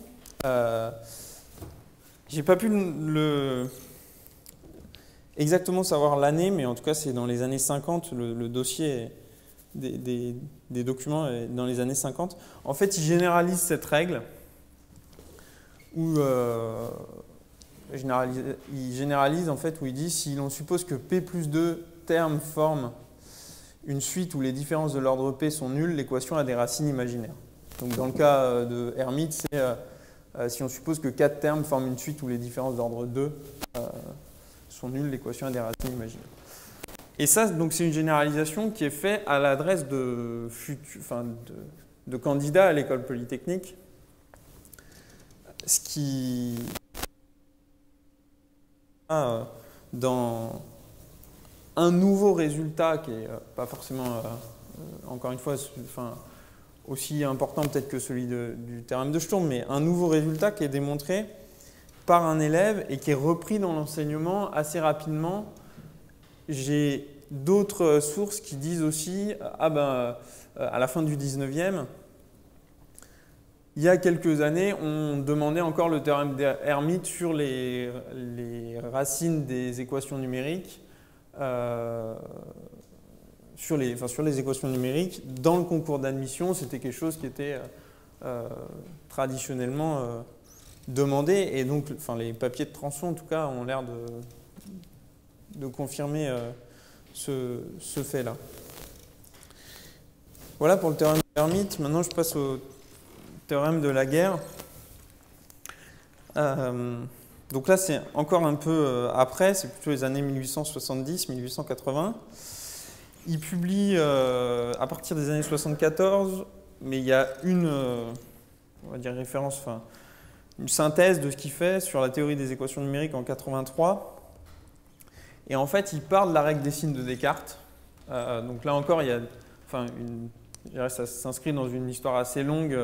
j'ai pas pu exactement savoir l'année, mais en tout cas, c'est dans les années 50, le dossier des documents est dans les années 50. En fait, il généralise cette règle où il généralise en fait où il dit si l'on suppose que P plus 2 termes forment une suite où les différences de l'ordre P sont nulles, l'équation a des racines imaginaires. Donc dans le cas de Hermite, c'est si on suppose que 4 termes forment une suite où les différences d'ordre 2 sont nulles, l'équation a des racines imaginaires. Et ça, donc c'est une généralisation qui est faite à l'adresse de candidats à l'école polytechnique, ce qui dans un nouveau résultat qui n'est pas forcément, encore une fois, aussi important peut-être que celui du théorème de Sturm, mais un nouveau résultat qui est démontré par un élève et qui est repris dans l'enseignement assez rapidement. J'ai d'autres sources qui disent aussi, à la fin du 19e, il y a quelques années, on demandait encore le théorème d'Hermite sur les racines des équations numériques, sur les équations numériques. Dans le concours d'admission, c'était quelque chose qui était traditionnellement demandé. Et donc, les papiers de Transon, en tout cas, ont l'air de confirmer ce fait-là. Voilà pour le théorème d'Hermite. Maintenant, je passe au théorème de Laguerre. Donc là, c'est encore un peu après, c'est plutôt les années 1870-1880. Il publie à partir des années 74, mais il y a on va dire référence, une synthèse de ce qu'il fait sur la théorie des équations numériques en 83. Et en fait, il parle de la règle des signes de Descartes. Donc là encore, il y a, ça s'inscrit dans une histoire assez longue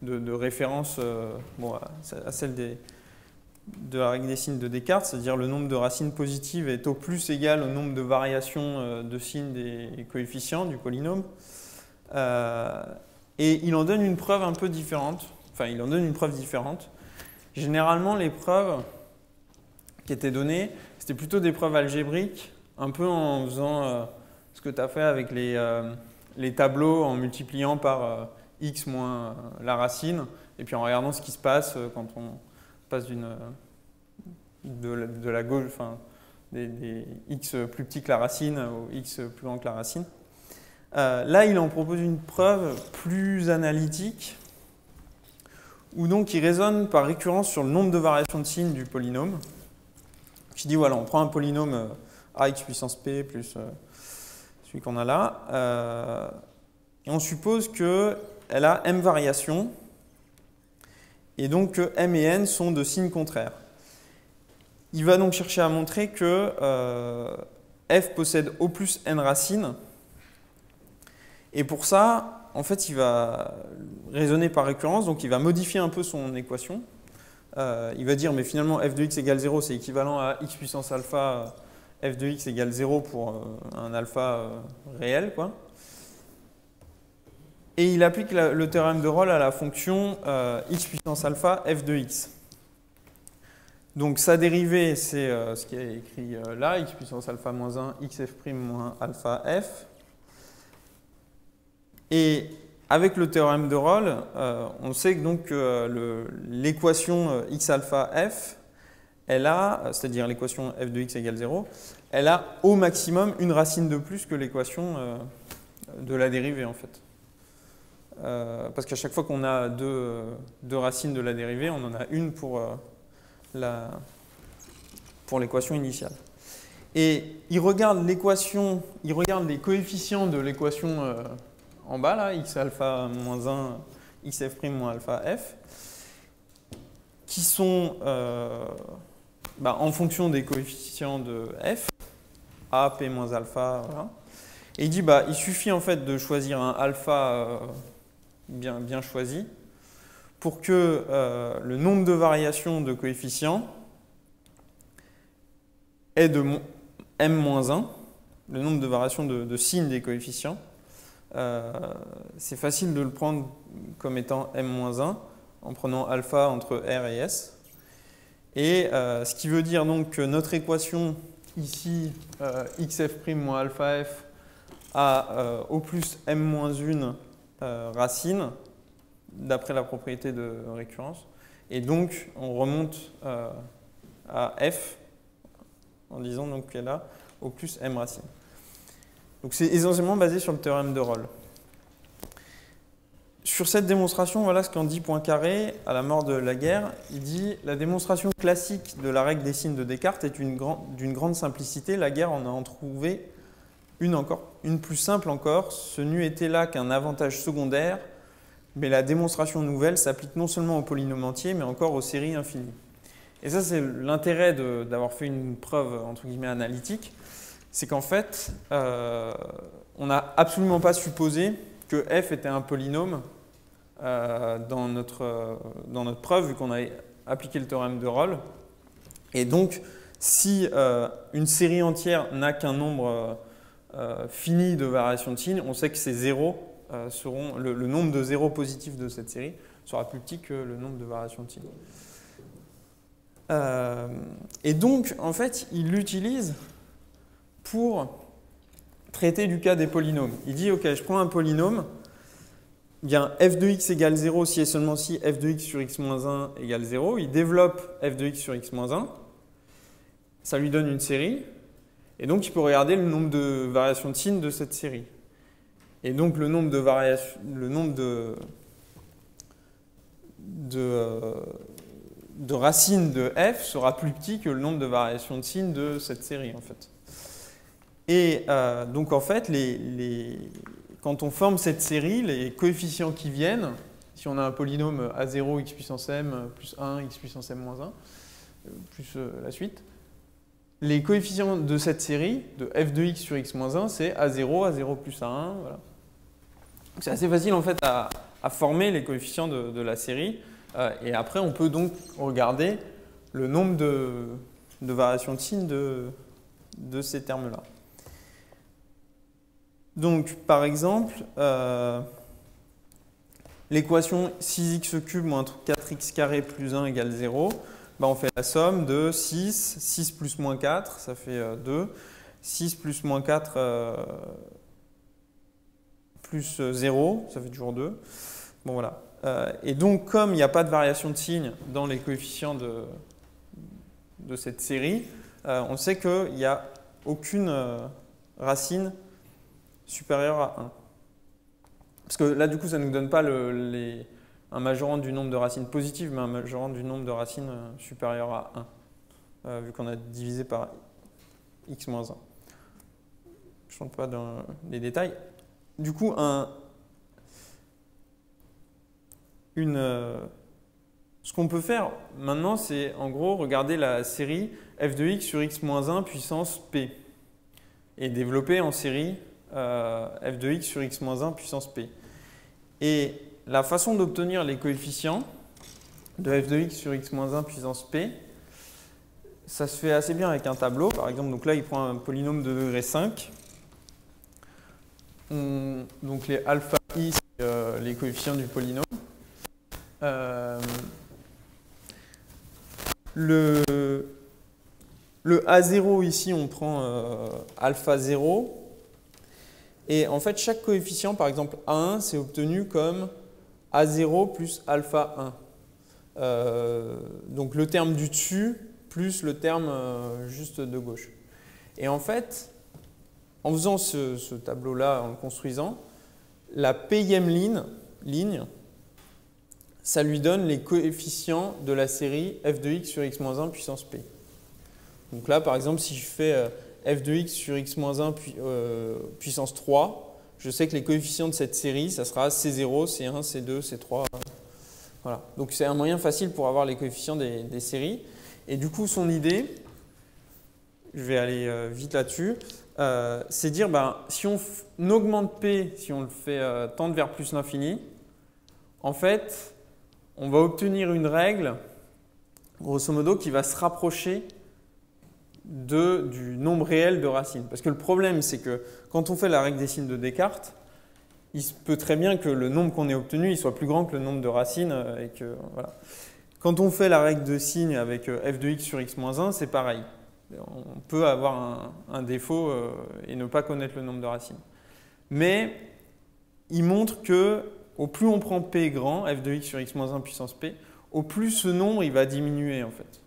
de référence à celle de la règle des signes de Descartes, c'est-à-dire le nombre de racines positives est au plus égal au nombre de variations de signes des coefficients du polynôme. Et il en donne une preuve un peu différente. Il en donne une preuve différente. Généralement, les preuves qui étaient données, c'était plutôt des preuves algébriques, un peu en faisant ce que tu as fait avec les tableaux, en multipliant par x moins la racine, et puis en regardant ce qui se passe quand on passe de la gauche, des x plus petits que la racine aux x plus grands que la racine. Là, il en propose une preuve plus analytique, où donc il raisonne par récurrence sur le nombre de variations de signes du polynôme. Qui dit, voilà, on prend un polynôme ax puissance p plus celui qu'on a là, et on suppose qu'elle a m variations, et donc que m et n sont de signes contraires. Il va donc chercher à montrer que f possède au plus n racines, et pour ça, en fait, il va raisonner par récurrence, donc il va modifier un peu son équation. Il va dire, mais finalement, f de x égale 0, c'est équivalent à x puissance alpha, f de x égale 0 pour un alpha réel, quoi. Et il applique le théorème de Rolle à la fonction x puissance alpha, f de x. Donc sa dérivée, c'est ce qui est écrit là, x puissance alpha moins 1, xf' moins alpha f. Et avec le théorème de Rolle, on sait que donc l'équation x alpha f, elle a, c'est-à-dire l'équation f de x égale 0, elle a au maximum une racine de plus que l'équation de la dérivée en fait. Parce qu'à chaque fois qu'on a deux racines de la dérivée, on en a une pour l'équation initiale. Et il regarde l'équation, il regarde les coefficients de l'équation en bas, là, x alpha moins 1, xf' moins alpha f, qui sont en fonction des coefficients de f, a, p moins alpha, voilà. Et il dit, il suffit en fait de choisir un alpha bien choisi pour que le nombre de variations de coefficients est de m-1, le nombre de variations de signes des coefficients. C'est facile de le prendre comme étant m-1 en prenant alpha entre r et s. Et ce qui veut dire donc que notre équation ici, xf' moins alpha f, a au plus m-1 racine, d'après la propriété de récurrence. Et donc, on remonte à f en disant qu'elle a au plus m racine. Donc, c'est essentiellement basé sur le théorème de Rolle. Sur cette démonstration, voilà ce qu'en dit Poincaré à la mort de Laguerre. Il dit « La démonstration classique de la règle des signes de Descartes est d'une grande simplicité. Laguerre en a trouvé une plus simple encore. Ce n'eût été là qu'un avantage secondaire, mais la démonstration nouvelle s'applique non seulement aux polynômes entiers, mais encore aux séries infinies. » Et ça, c'est l'intérêt d'avoir fait une preuve, entre guillemets, analytique. C'est qu'en fait, on n'a absolument pas supposé que f était un polynôme dans notre preuve, vu qu'on a appliqué le théorème de Rolle. Et donc, si une série entière n'a qu'un nombre fini de variations de signes, on sait que ces zéros seront, le nombre de zéros positifs de cette série sera plus petit que le nombre de variations de signes. Et donc, en fait, il l'utilise pour traiter du cas des polynômes. Il dit, OK, je prends un polynôme, bien f de x égale 0 si et seulement si f de x sur x moins 1 égale 0. Il développe f de x sur x moins 1. Ça lui donne une série. Et donc, il peut regarder le nombre de variations de signes de cette série. Et donc, le nombre de racines de f sera plus petit que le nombre de variations de signes de cette série, en fait. Et donc, en fait, quand on forme cette série, les coefficients qui viennent, si on a un polynôme A0, x puissance m, plus 1, x puissance m moins 1, plus la suite, les coefficients de cette série, de f de x sur x moins 1, c'est A0, A0 plus A1, voilà. C'est assez facile, en fait, à former les coefficients de la série. Et après, on peut donc regarder le nombre de variations de signes de ces termes-là. Donc, par exemple, l'équation 6x³ moins 4x carré plus 1 égale 0, on fait la somme de 6 plus moins 4, ça fait 2, 6 plus moins 4 plus 0, ça fait toujours 2. Bon, voilà. Et donc, comme il n'y a pas de variation de signe dans les coefficients de cette série, on sait qu'il n'y a aucune racine supérieure à 1. Parce que là, du coup, ça ne nous donne pas un majorant du nombre de racines positives, mais un majorant du nombre de racines supérieur à 1, vu qu'on a divisé par x moins 1. Je ne rentre pas dans les détails. Du coup, ce qu'on peut faire maintenant, c'est en gros regarder la série f de x sur x moins 1 puissance p et développer en série f de x sur x moins 1 puissance p. Et la façon d'obtenir les coefficients de f de x sur x moins 1 puissance p, ça se fait assez bien avec un tableau. Par exemple, donc là, il prend un polynôme de degré 5. Donc les alpha i, c'est les coefficients du polynôme. Le A0 ici, on prend alpha 0. Et en fait, chaque coefficient, par exemple A1, c'est obtenu comme A0 plus alpha 1. Donc le terme du dessus plus le terme juste de gauche. Et en fait, en faisant ce tableau-là, en le construisant, la pème ligne, ça lui donne les coefficients de la série f de x sur x-1 puissance p. Donc là, par exemple, si je fais f de x sur x-1 puissance 3, je sais que les coefficients de cette série, ça sera C0, C1, C2, C3. Voilà. Donc c'est un moyen facile pour avoir les coefficients des séries. Et du coup, son idée, je vais aller vite là-dessus, c'est dire, si on augmente P, si on le fait tendre vers plus l'infini, en fait, on va obtenir une règle, grosso modo, qui va se rapprocher du nombre réel de racines. Parce que le problème, c'est que quand on fait la règle des signes de Descartes, il se peut très bien que le nombre qu'on ait obtenu il soit plus grand que le nombre de racines. Et que, voilà. Quand on fait la règle de signes avec f de x sur x-1, c'est pareil. On peut avoir un défaut et ne pas connaître le nombre de racines. Mais il montre que au plus on prend p grand, f de x sur x-1 puissance p, au plus ce nombre il va diminuer en fait.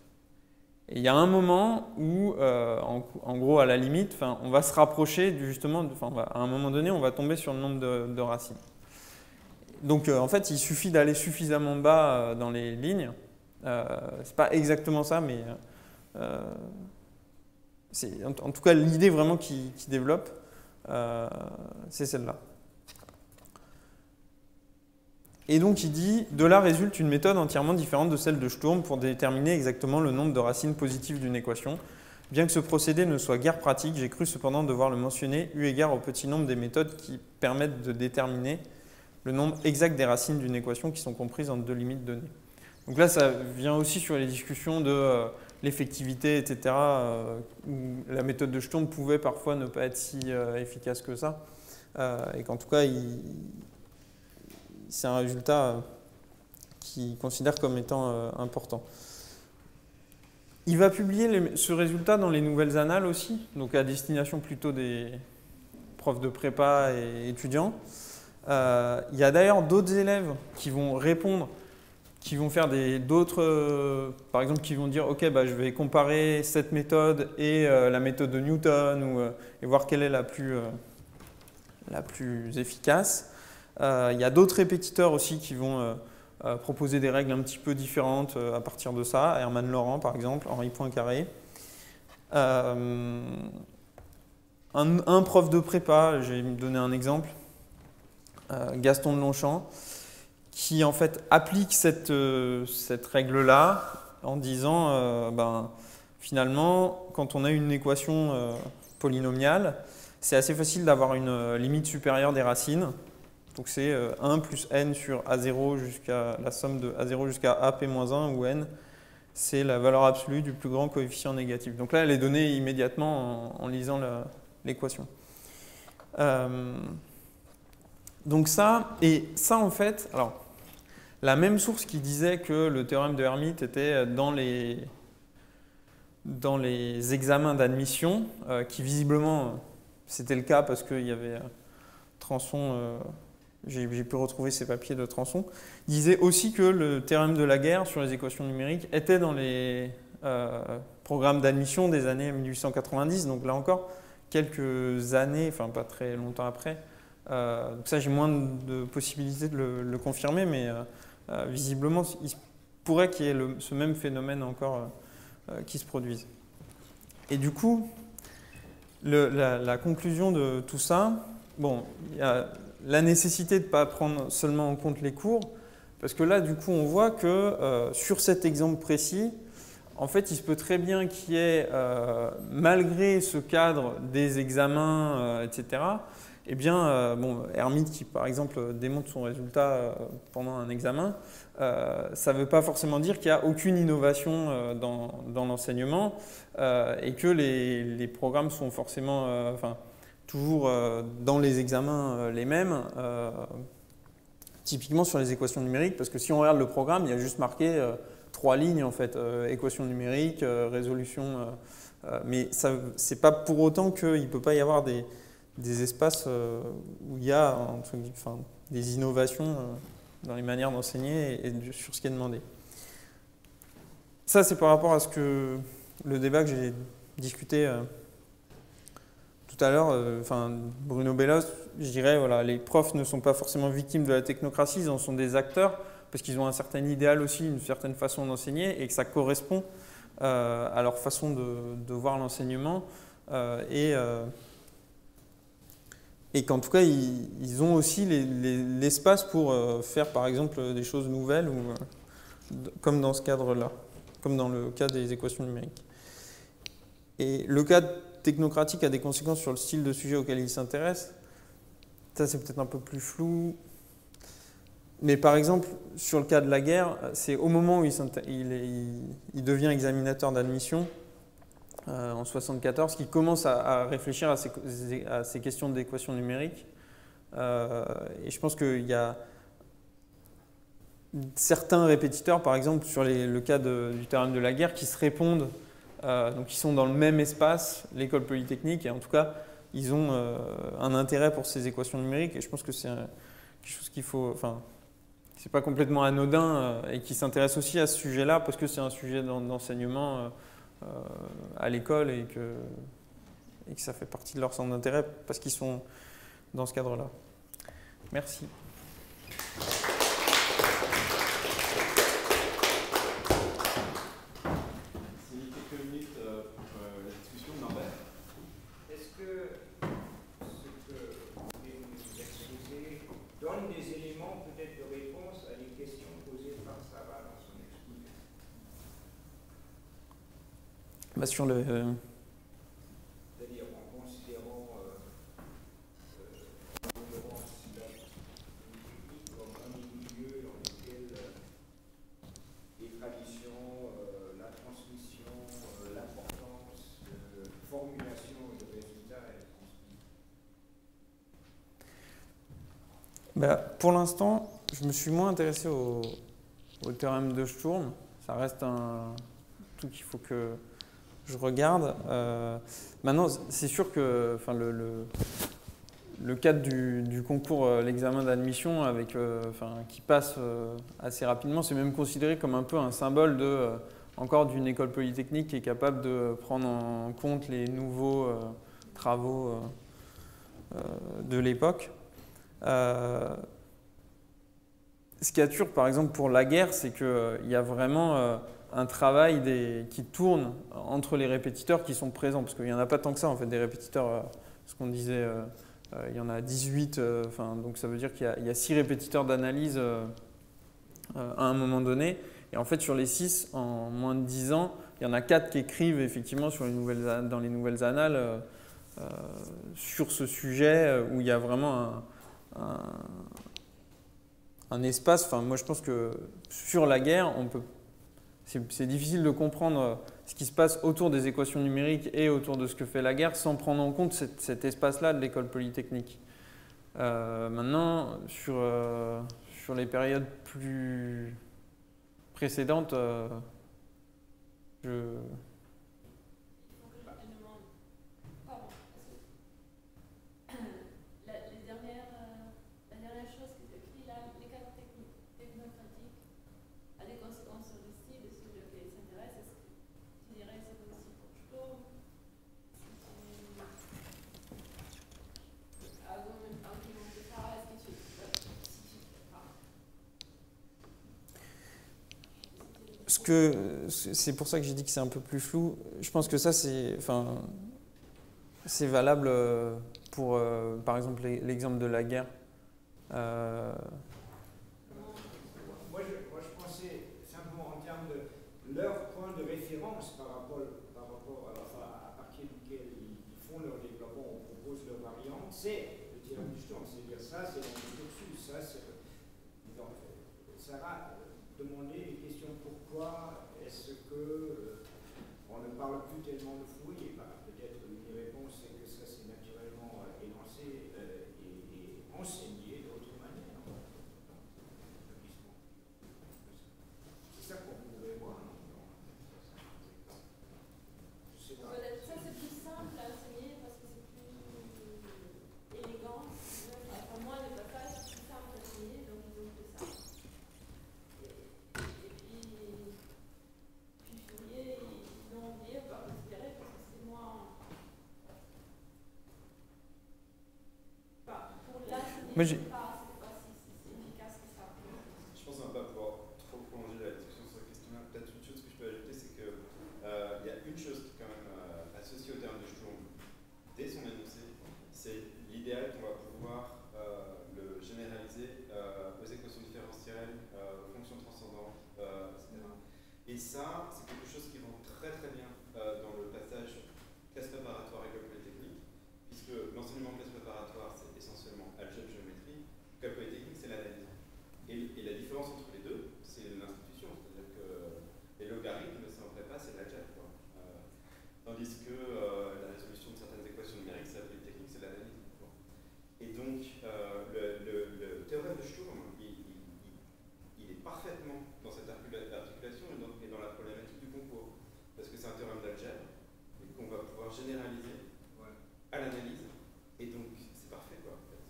Et il y a un moment où, en gros, à la limite, on va se rapprocher justement, à un moment donné, on va tomber sur le nombre de racines. Donc, en fait, il suffit d'aller suffisamment bas dans les lignes. C'est pas exactement ça, mais c'est en tout cas l'idée vraiment qui développe, c'est celle-là. Et donc il dit, de là résulte une méthode entièrement différente de celle de Sturm pour déterminer exactement le nombre de racines positives d'une équation. Bien que ce procédé ne soit guère pratique, j'ai cru cependant devoir le mentionner eu égard au petit nombre des méthodes qui permettent de déterminer le nombre exact des racines d'une équation qui sont comprises en deux limites données. Donc là, ça vient aussi sur les discussions de l'effectivité, etc., où la méthode de Sturm pouvait parfois ne pas être si efficace que ça, et qu'en tout cas, c'est un résultat qu'il considère comme étant important. Il va publier ce résultat dans les Nouvelles Annales aussi, donc à destination plutôt des profs de prépa et étudiants. Il y a d'ailleurs d'autres élèves qui vont répondre, qui vont faire d'autres, par exemple, qui vont dire « Ok, je vais comparer cette méthode et la méthode de Newton et voir quelle est la plus efficace ». Il y a d'autres répétiteurs aussi qui vont proposer des règles un petit peu différentes à partir de ça. Hermann Laurent, par exemple, Henri Poincaré. Un prof de prépa, je vais me donner un exemple, Gaston de Longchamp, qui en fait applique cette règle-là en disant finalement, quand on a une équation polynomiale, c'est assez facile d'avoir une limite supérieure des racines. Donc c'est 1 plus n sur A0 jusqu'à la somme de A0 jusqu'à AP-1 où n, c'est la valeur absolue du plus grand coefficient négatif. Donc là, elle est donnée immédiatement en lisant l'équation. Donc ça, et ça en fait, alors la même source qui disait que le théorème de Hermite était dans les examens d'admission, qui visiblement c'était le cas parce qu'il y avait Transon. J'ai pu retrouver ces papiers de Transon, disait aussi que le théorème de Laguerre sur les équations numériques était dans les programmes d'admission des années 1890, donc là encore, quelques années, enfin pas très longtemps après. Donc ça, j'ai moins de possibilités de le confirmer, mais visiblement, il pourrait qu'il y ait ce même phénomène encore qui se produise. Et du coup, la conclusion de tout ça, bon, il y a la nécessité de ne pas prendre seulement en compte les cours, parce que là, du coup, on voit que sur cet exemple précis, en fait, il se peut très bien qu'il y ait, malgré ce cadre des examens, etc., eh bien, Hermite qui, par exemple, démontre son résultat pendant un examen, ça ne veut pas forcément dire qu'il n'y a aucune innovation dans l'enseignement et que les programmes sont forcément... toujours dans les examens les mêmes, typiquement sur les équations numériques, parce que si on regarde le programme, il y a juste marqué 3 lignes en fait, équations numériques, résolution, mais ce n'est pas pour autant qu'il ne peut pas y avoir des espaces où il y a des innovations dans les manières d'enseigner et sur ce qui est demandé. Ça, c'est par rapport à le débat que j'ai discuté tout à l'heure, Bruno Bellos, je dirais, voilà, les profs ne sont pas forcément victimes de la technocratie, ils en sont des acteurs, parce qu'ils ont un certain idéal aussi, une certaine façon d'enseigner, et que ça correspond à leur façon de voir l'enseignement. Et qu'en tout cas, ils ont aussi l'espace pour faire, par exemple, des choses nouvelles, comme dans ce cadre-là, comme dans le cas des équations numériques. Et le cas technocratique a des conséquences sur le style de sujet auquel il s'intéresse. Ça, c'est peut-être un peu plus flou. Mais par exemple, sur le cas de la guerre, c'est au moment où il devient examinateur d'admission, en 1974, qu'il commence à réfléchir à ces questions d'équations numériques. Et je pense qu'il y a certains répétiteurs, par exemple, sur le cas du théorème de la guerre, qui se répondent, donc ils sont dans le même espace, l'école polytechnique, et en tout cas, ils ont un intérêt pour ces équations numériques, et je pense que c'est quelque chose qu'il faut... Enfin, c'est pas complètement anodin, et qui s'intéresse aussi à ce sujet-là, parce que c'est un sujet d'enseignement à l'école, et que ça fait partie de leur centre d'intérêt, parce qu'ils sont dans ce cadre-là. Merci. Sur le... C'est-à-dire en considérant l'endurance comme un des milieux dans lesquels les traditions, la transmission, l'importance de formulation et de résultats est transmise. Pour l'instant, je me suis moins intéressé au théorème de Sturm. Ça reste un truc qu'il faut que je regarde. Maintenant, c'est sûr que le cadre du concours, l'examen d'admission, qui passe assez rapidement, c'est même considéré comme un peu un symbole encore d'une école polytechnique qui est capable de prendre en compte les nouveaux travaux de l'époque. Ce qui est sûr, par exemple, pour la guerre, c'est qu'il y a vraiment un travail qui tourne entre les répétiteurs qui sont présents, parce qu'il n'y en a pas tant que ça, en fait, des répétiteurs, ce qu'on disait, il y en a 18, donc ça veut dire qu'il y a 6 répétiteurs d'analyse à un moment donné, et en fait, sur les 6, en moins de 10 ans, il y en a 4 qui écrivent effectivement dans les nouvelles annales sur ce sujet où il y a vraiment un espace. Moi, je pense que sur la guerre, c'est difficile de comprendre ce qui se passe autour des équations numériques et autour de ce que fait la guerre sans prendre en compte cet espace-là de l'école polytechnique. Maintenant, sur les périodes plus précédentes, c'est pour ça que j'ai dit que c'est un peu plus flou. Je pense que ça, c'est valable pour, par exemple, l'exemple de la guerre. Moi, je pensais simplement en termes de leur point de référence par rapport à partir duquel ils font leur développement, on propose leur variante, c'est le théorème du Sturm. C'est-à-dire ça, c'est l'antidoxus. Sarah demandait des questions pourquoi est-ce que on ne parle plus tellement de fouilles. Peut-être une réponse, c'est que ça s'est naturellement élancé et enseigné d'autres manières. C'est ça qu'on pourrait voir. Ça, c'est plus simple à enseigner parce que c'est plus élégant. Enfin, moi, le passage, c'est plus simple à enseigner, donc ils ont fait ça. Et puis Fourier, ils l'ont oublié, pas considéré parce que c'est moins Moi, j'ai... C'était pas si efficace que ça. Je pense qu'on va pas pouvoir trop prolonger la discussion sur cette question-là. Peut-être une chose que je peux ajouter, c'est que il y a une chose qui est quand même associée au terme de Sturm dès son énoncé, c'est l'idéal qu'on va pouvoir le généraliser aux équations différentielles, aux fonctions transcendantes, etc. Et ça, c'est quelque chose qui rentre très très bien dans le passage classe préparatoire école polytechnique, puisque l'enseignement classe préparatoire, c'est essentiellement algèbre, géométrie, école polytechnique, c'est l'analyse. Et la différence entre les deux, c'est l'institution, c'est-à-dire que les logarithmes, c'est en prépa, c'est l'algèbre. Tandis que la résolution de certaines équations numériques, c'est la polytechnique, c'est l'analyse. Et donc, le théorème de Sturm, il est parfaitement dans cette articulation et dans la problématique du concours. Parce que c'est un théorème d'algèbre qu'on va pouvoir généraliser à l'analyse. Et donc, c'est parfait, quoi, en fait.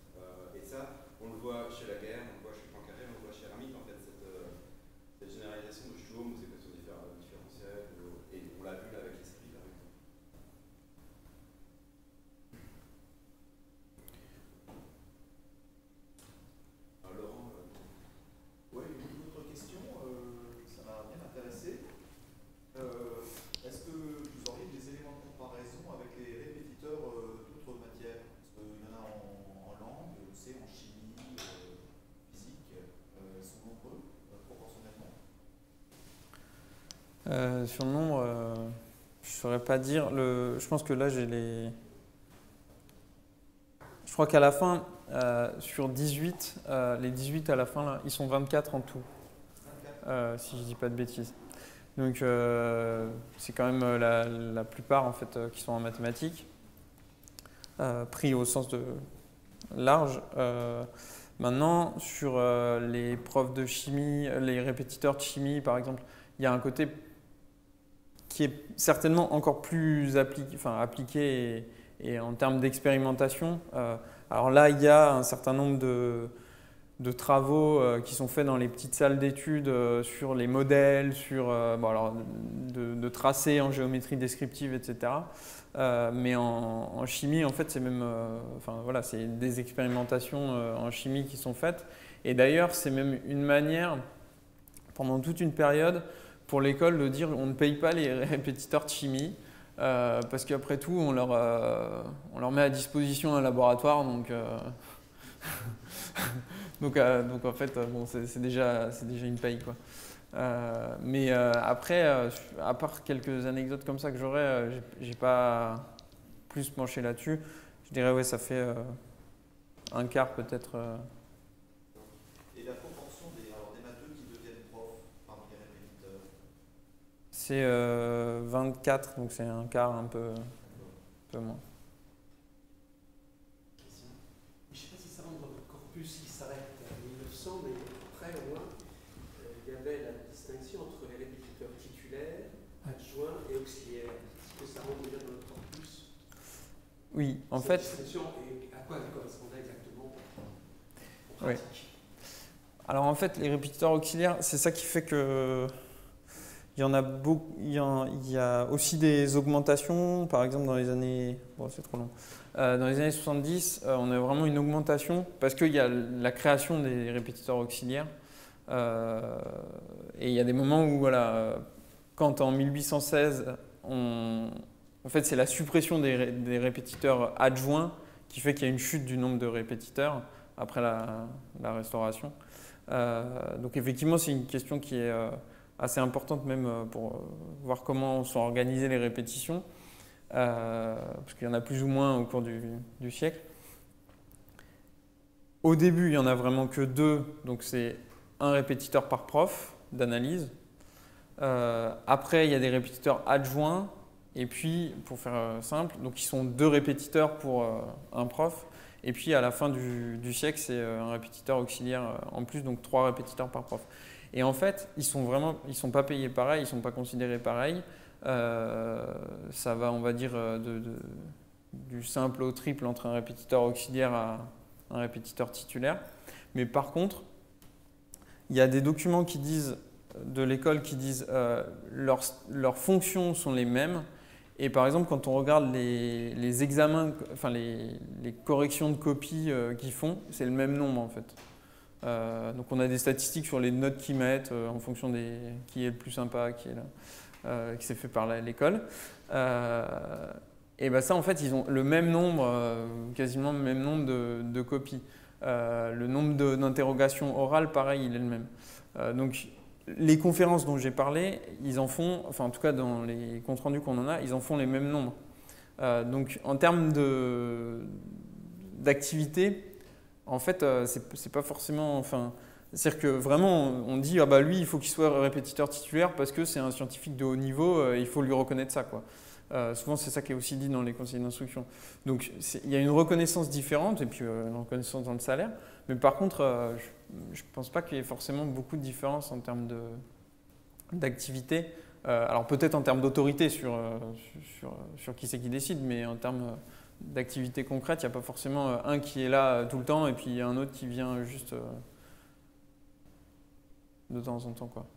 Et ça, on le voit chez Laguerre, on le voit chez Poincaré, on le voit chez Hermite, en fait, cette généralisation de Sturm aux équations différentielles. Et on l'a vu là avec les séries, par exemple. Alors, Laurent, oui, une autre question, ça m'a bien intéressé. Est-ce que vous auriez des éléments de comparaison avec les répétiteurs d'autres matières? Parce qu'il y en a en langue, on sait, en chimie, physique, ils sont nombreux, proportionnellement. Sur le nombre, je ne saurais pas dire. Je pense que là, j'ai les... Je crois qu'à la fin, sur 18, les 18 à la fin, là, ils sont 24 en tout, 24. Si je ne dis pas de bêtises. Donc, c'est quand même la plupart en fait, qui sont en mathématiques, pris au sens de large. Maintenant, sur les profs de chimie, les répétiteurs de chimie, par exemple, il y a un côté qui est certainement encore plus appliqué et en termes d'expérimentation. Alors là, il y a un certain nombre de travaux qui sont faits dans les petites salles d'études sur les modèles, sur de tracés en géométrie descriptive, etc. Mais en chimie, en fait, c'est même, c'est des expérimentations en chimie qui sont faites. Et d'ailleurs, c'est même une manière, pendant toute une période, pour l'école de dire on ne paye pas les répétiteurs de chimie. Parce qu'après tout, on leur met à disposition un laboratoire, donc en fait, bon, c'est déjà une paye, quoi. Mais après, à part quelques anecdotes comme ça que j'aurais, j'ai pas plus penché là-dessus. Je dirais ouais, ça fait un quart peut-être. Et la proportion des matheux qui deviennent profs parmi les répétiteurs? C'est 24, donc c'est un quart un peu moins. Je ne sais pas si ça rentre dans le corpus qui s'arrête à 1900, mais après, au moins, il y avait la distinction entre les répétiteurs titulaires, adjoints et auxiliaires. Est-ce que ça rentre déjà dans le corpus? Oui, en Cette fait. distinction, et à quoi elle correspondait exactement en Oui. pratique? Alors en fait, les répétiteurs auxiliaires, c'est ça qui fait que il y en a beaucoup. Il y a aussi des augmentations, par exemple dans les années. Bon, c'est trop long. Dans les années 70, on a vraiment une augmentation parce qu'il y a la création des répétiteurs auxiliaires. Et il y a des moments où, voilà, quand en 1816, en fait, c'est la suppression des répétiteurs adjoints qui fait qu'il y a une chute du nombre de répétiteurs après la restauration. Donc effectivement, c'est une question qui est assez importante même pour voir comment sont organisées les répétitions, parce qu'il y en a plus ou moins au cours du siècle. Au début, il n'y en a vraiment que 2, donc c'est un répétiteur par prof d'analyse. Après, il y a des répétiteurs adjoints, et puis, pour faire simple, donc ils sont 2 répétiteurs pour un prof. Et puis à la fin du siècle, c'est un répétiteur auxiliaire en plus, donc 3 répétiteurs par prof. Et en fait, ils sont pas payés pareil, ils sont pas considérés pareil. Ça va, on va dire, du simple au triple entre un répétiteur auxiliaire à un répétiteur titulaire. Mais par contre, il y a des documents de l'école qui disent leurs fonctions sont les mêmes Et par exemple, quand on regarde les examens, enfin les corrections de copie qu'ils font, c'est le même nombre en fait. Donc on a des statistiques sur les notes qu'ils mettent en fonction de qui est le plus sympa, qui s'est fait par l'école. Et ben ça, en fait, ils ont le même nombre, quasiment le même nombre de copies. Le nombre d'interrogations orales, pareil, il est le même. Donc les conférences dont j'ai parlé, ils en font, enfin en tout cas dans les comptes rendus qu'on en a, ils en font les mêmes nombres. Donc en termes d'activité, en fait, c'est pas forcément, enfin, c'est-à-dire que vraiment on dit ah bah lui il faut qu'il soit répétiteur titulaire parce que c'est un scientifique de haut niveau, il faut lui reconnaître ça quoi. Souvent c'est ça qui est aussi dit dans les conseils d'instruction. Donc il y a une reconnaissance différente et puis une reconnaissance dans le salaire, mais par contre je ne pense pas qu'il y ait forcément beaucoup de différence en termes d'activité. Alors peut-être en termes d'autorité sur qui c'est qui décide, mais en termes d'activité concrète, il n'y a pas forcément un qui est là tout le temps et puis un autre qui vient juste de temps en temps, quoi.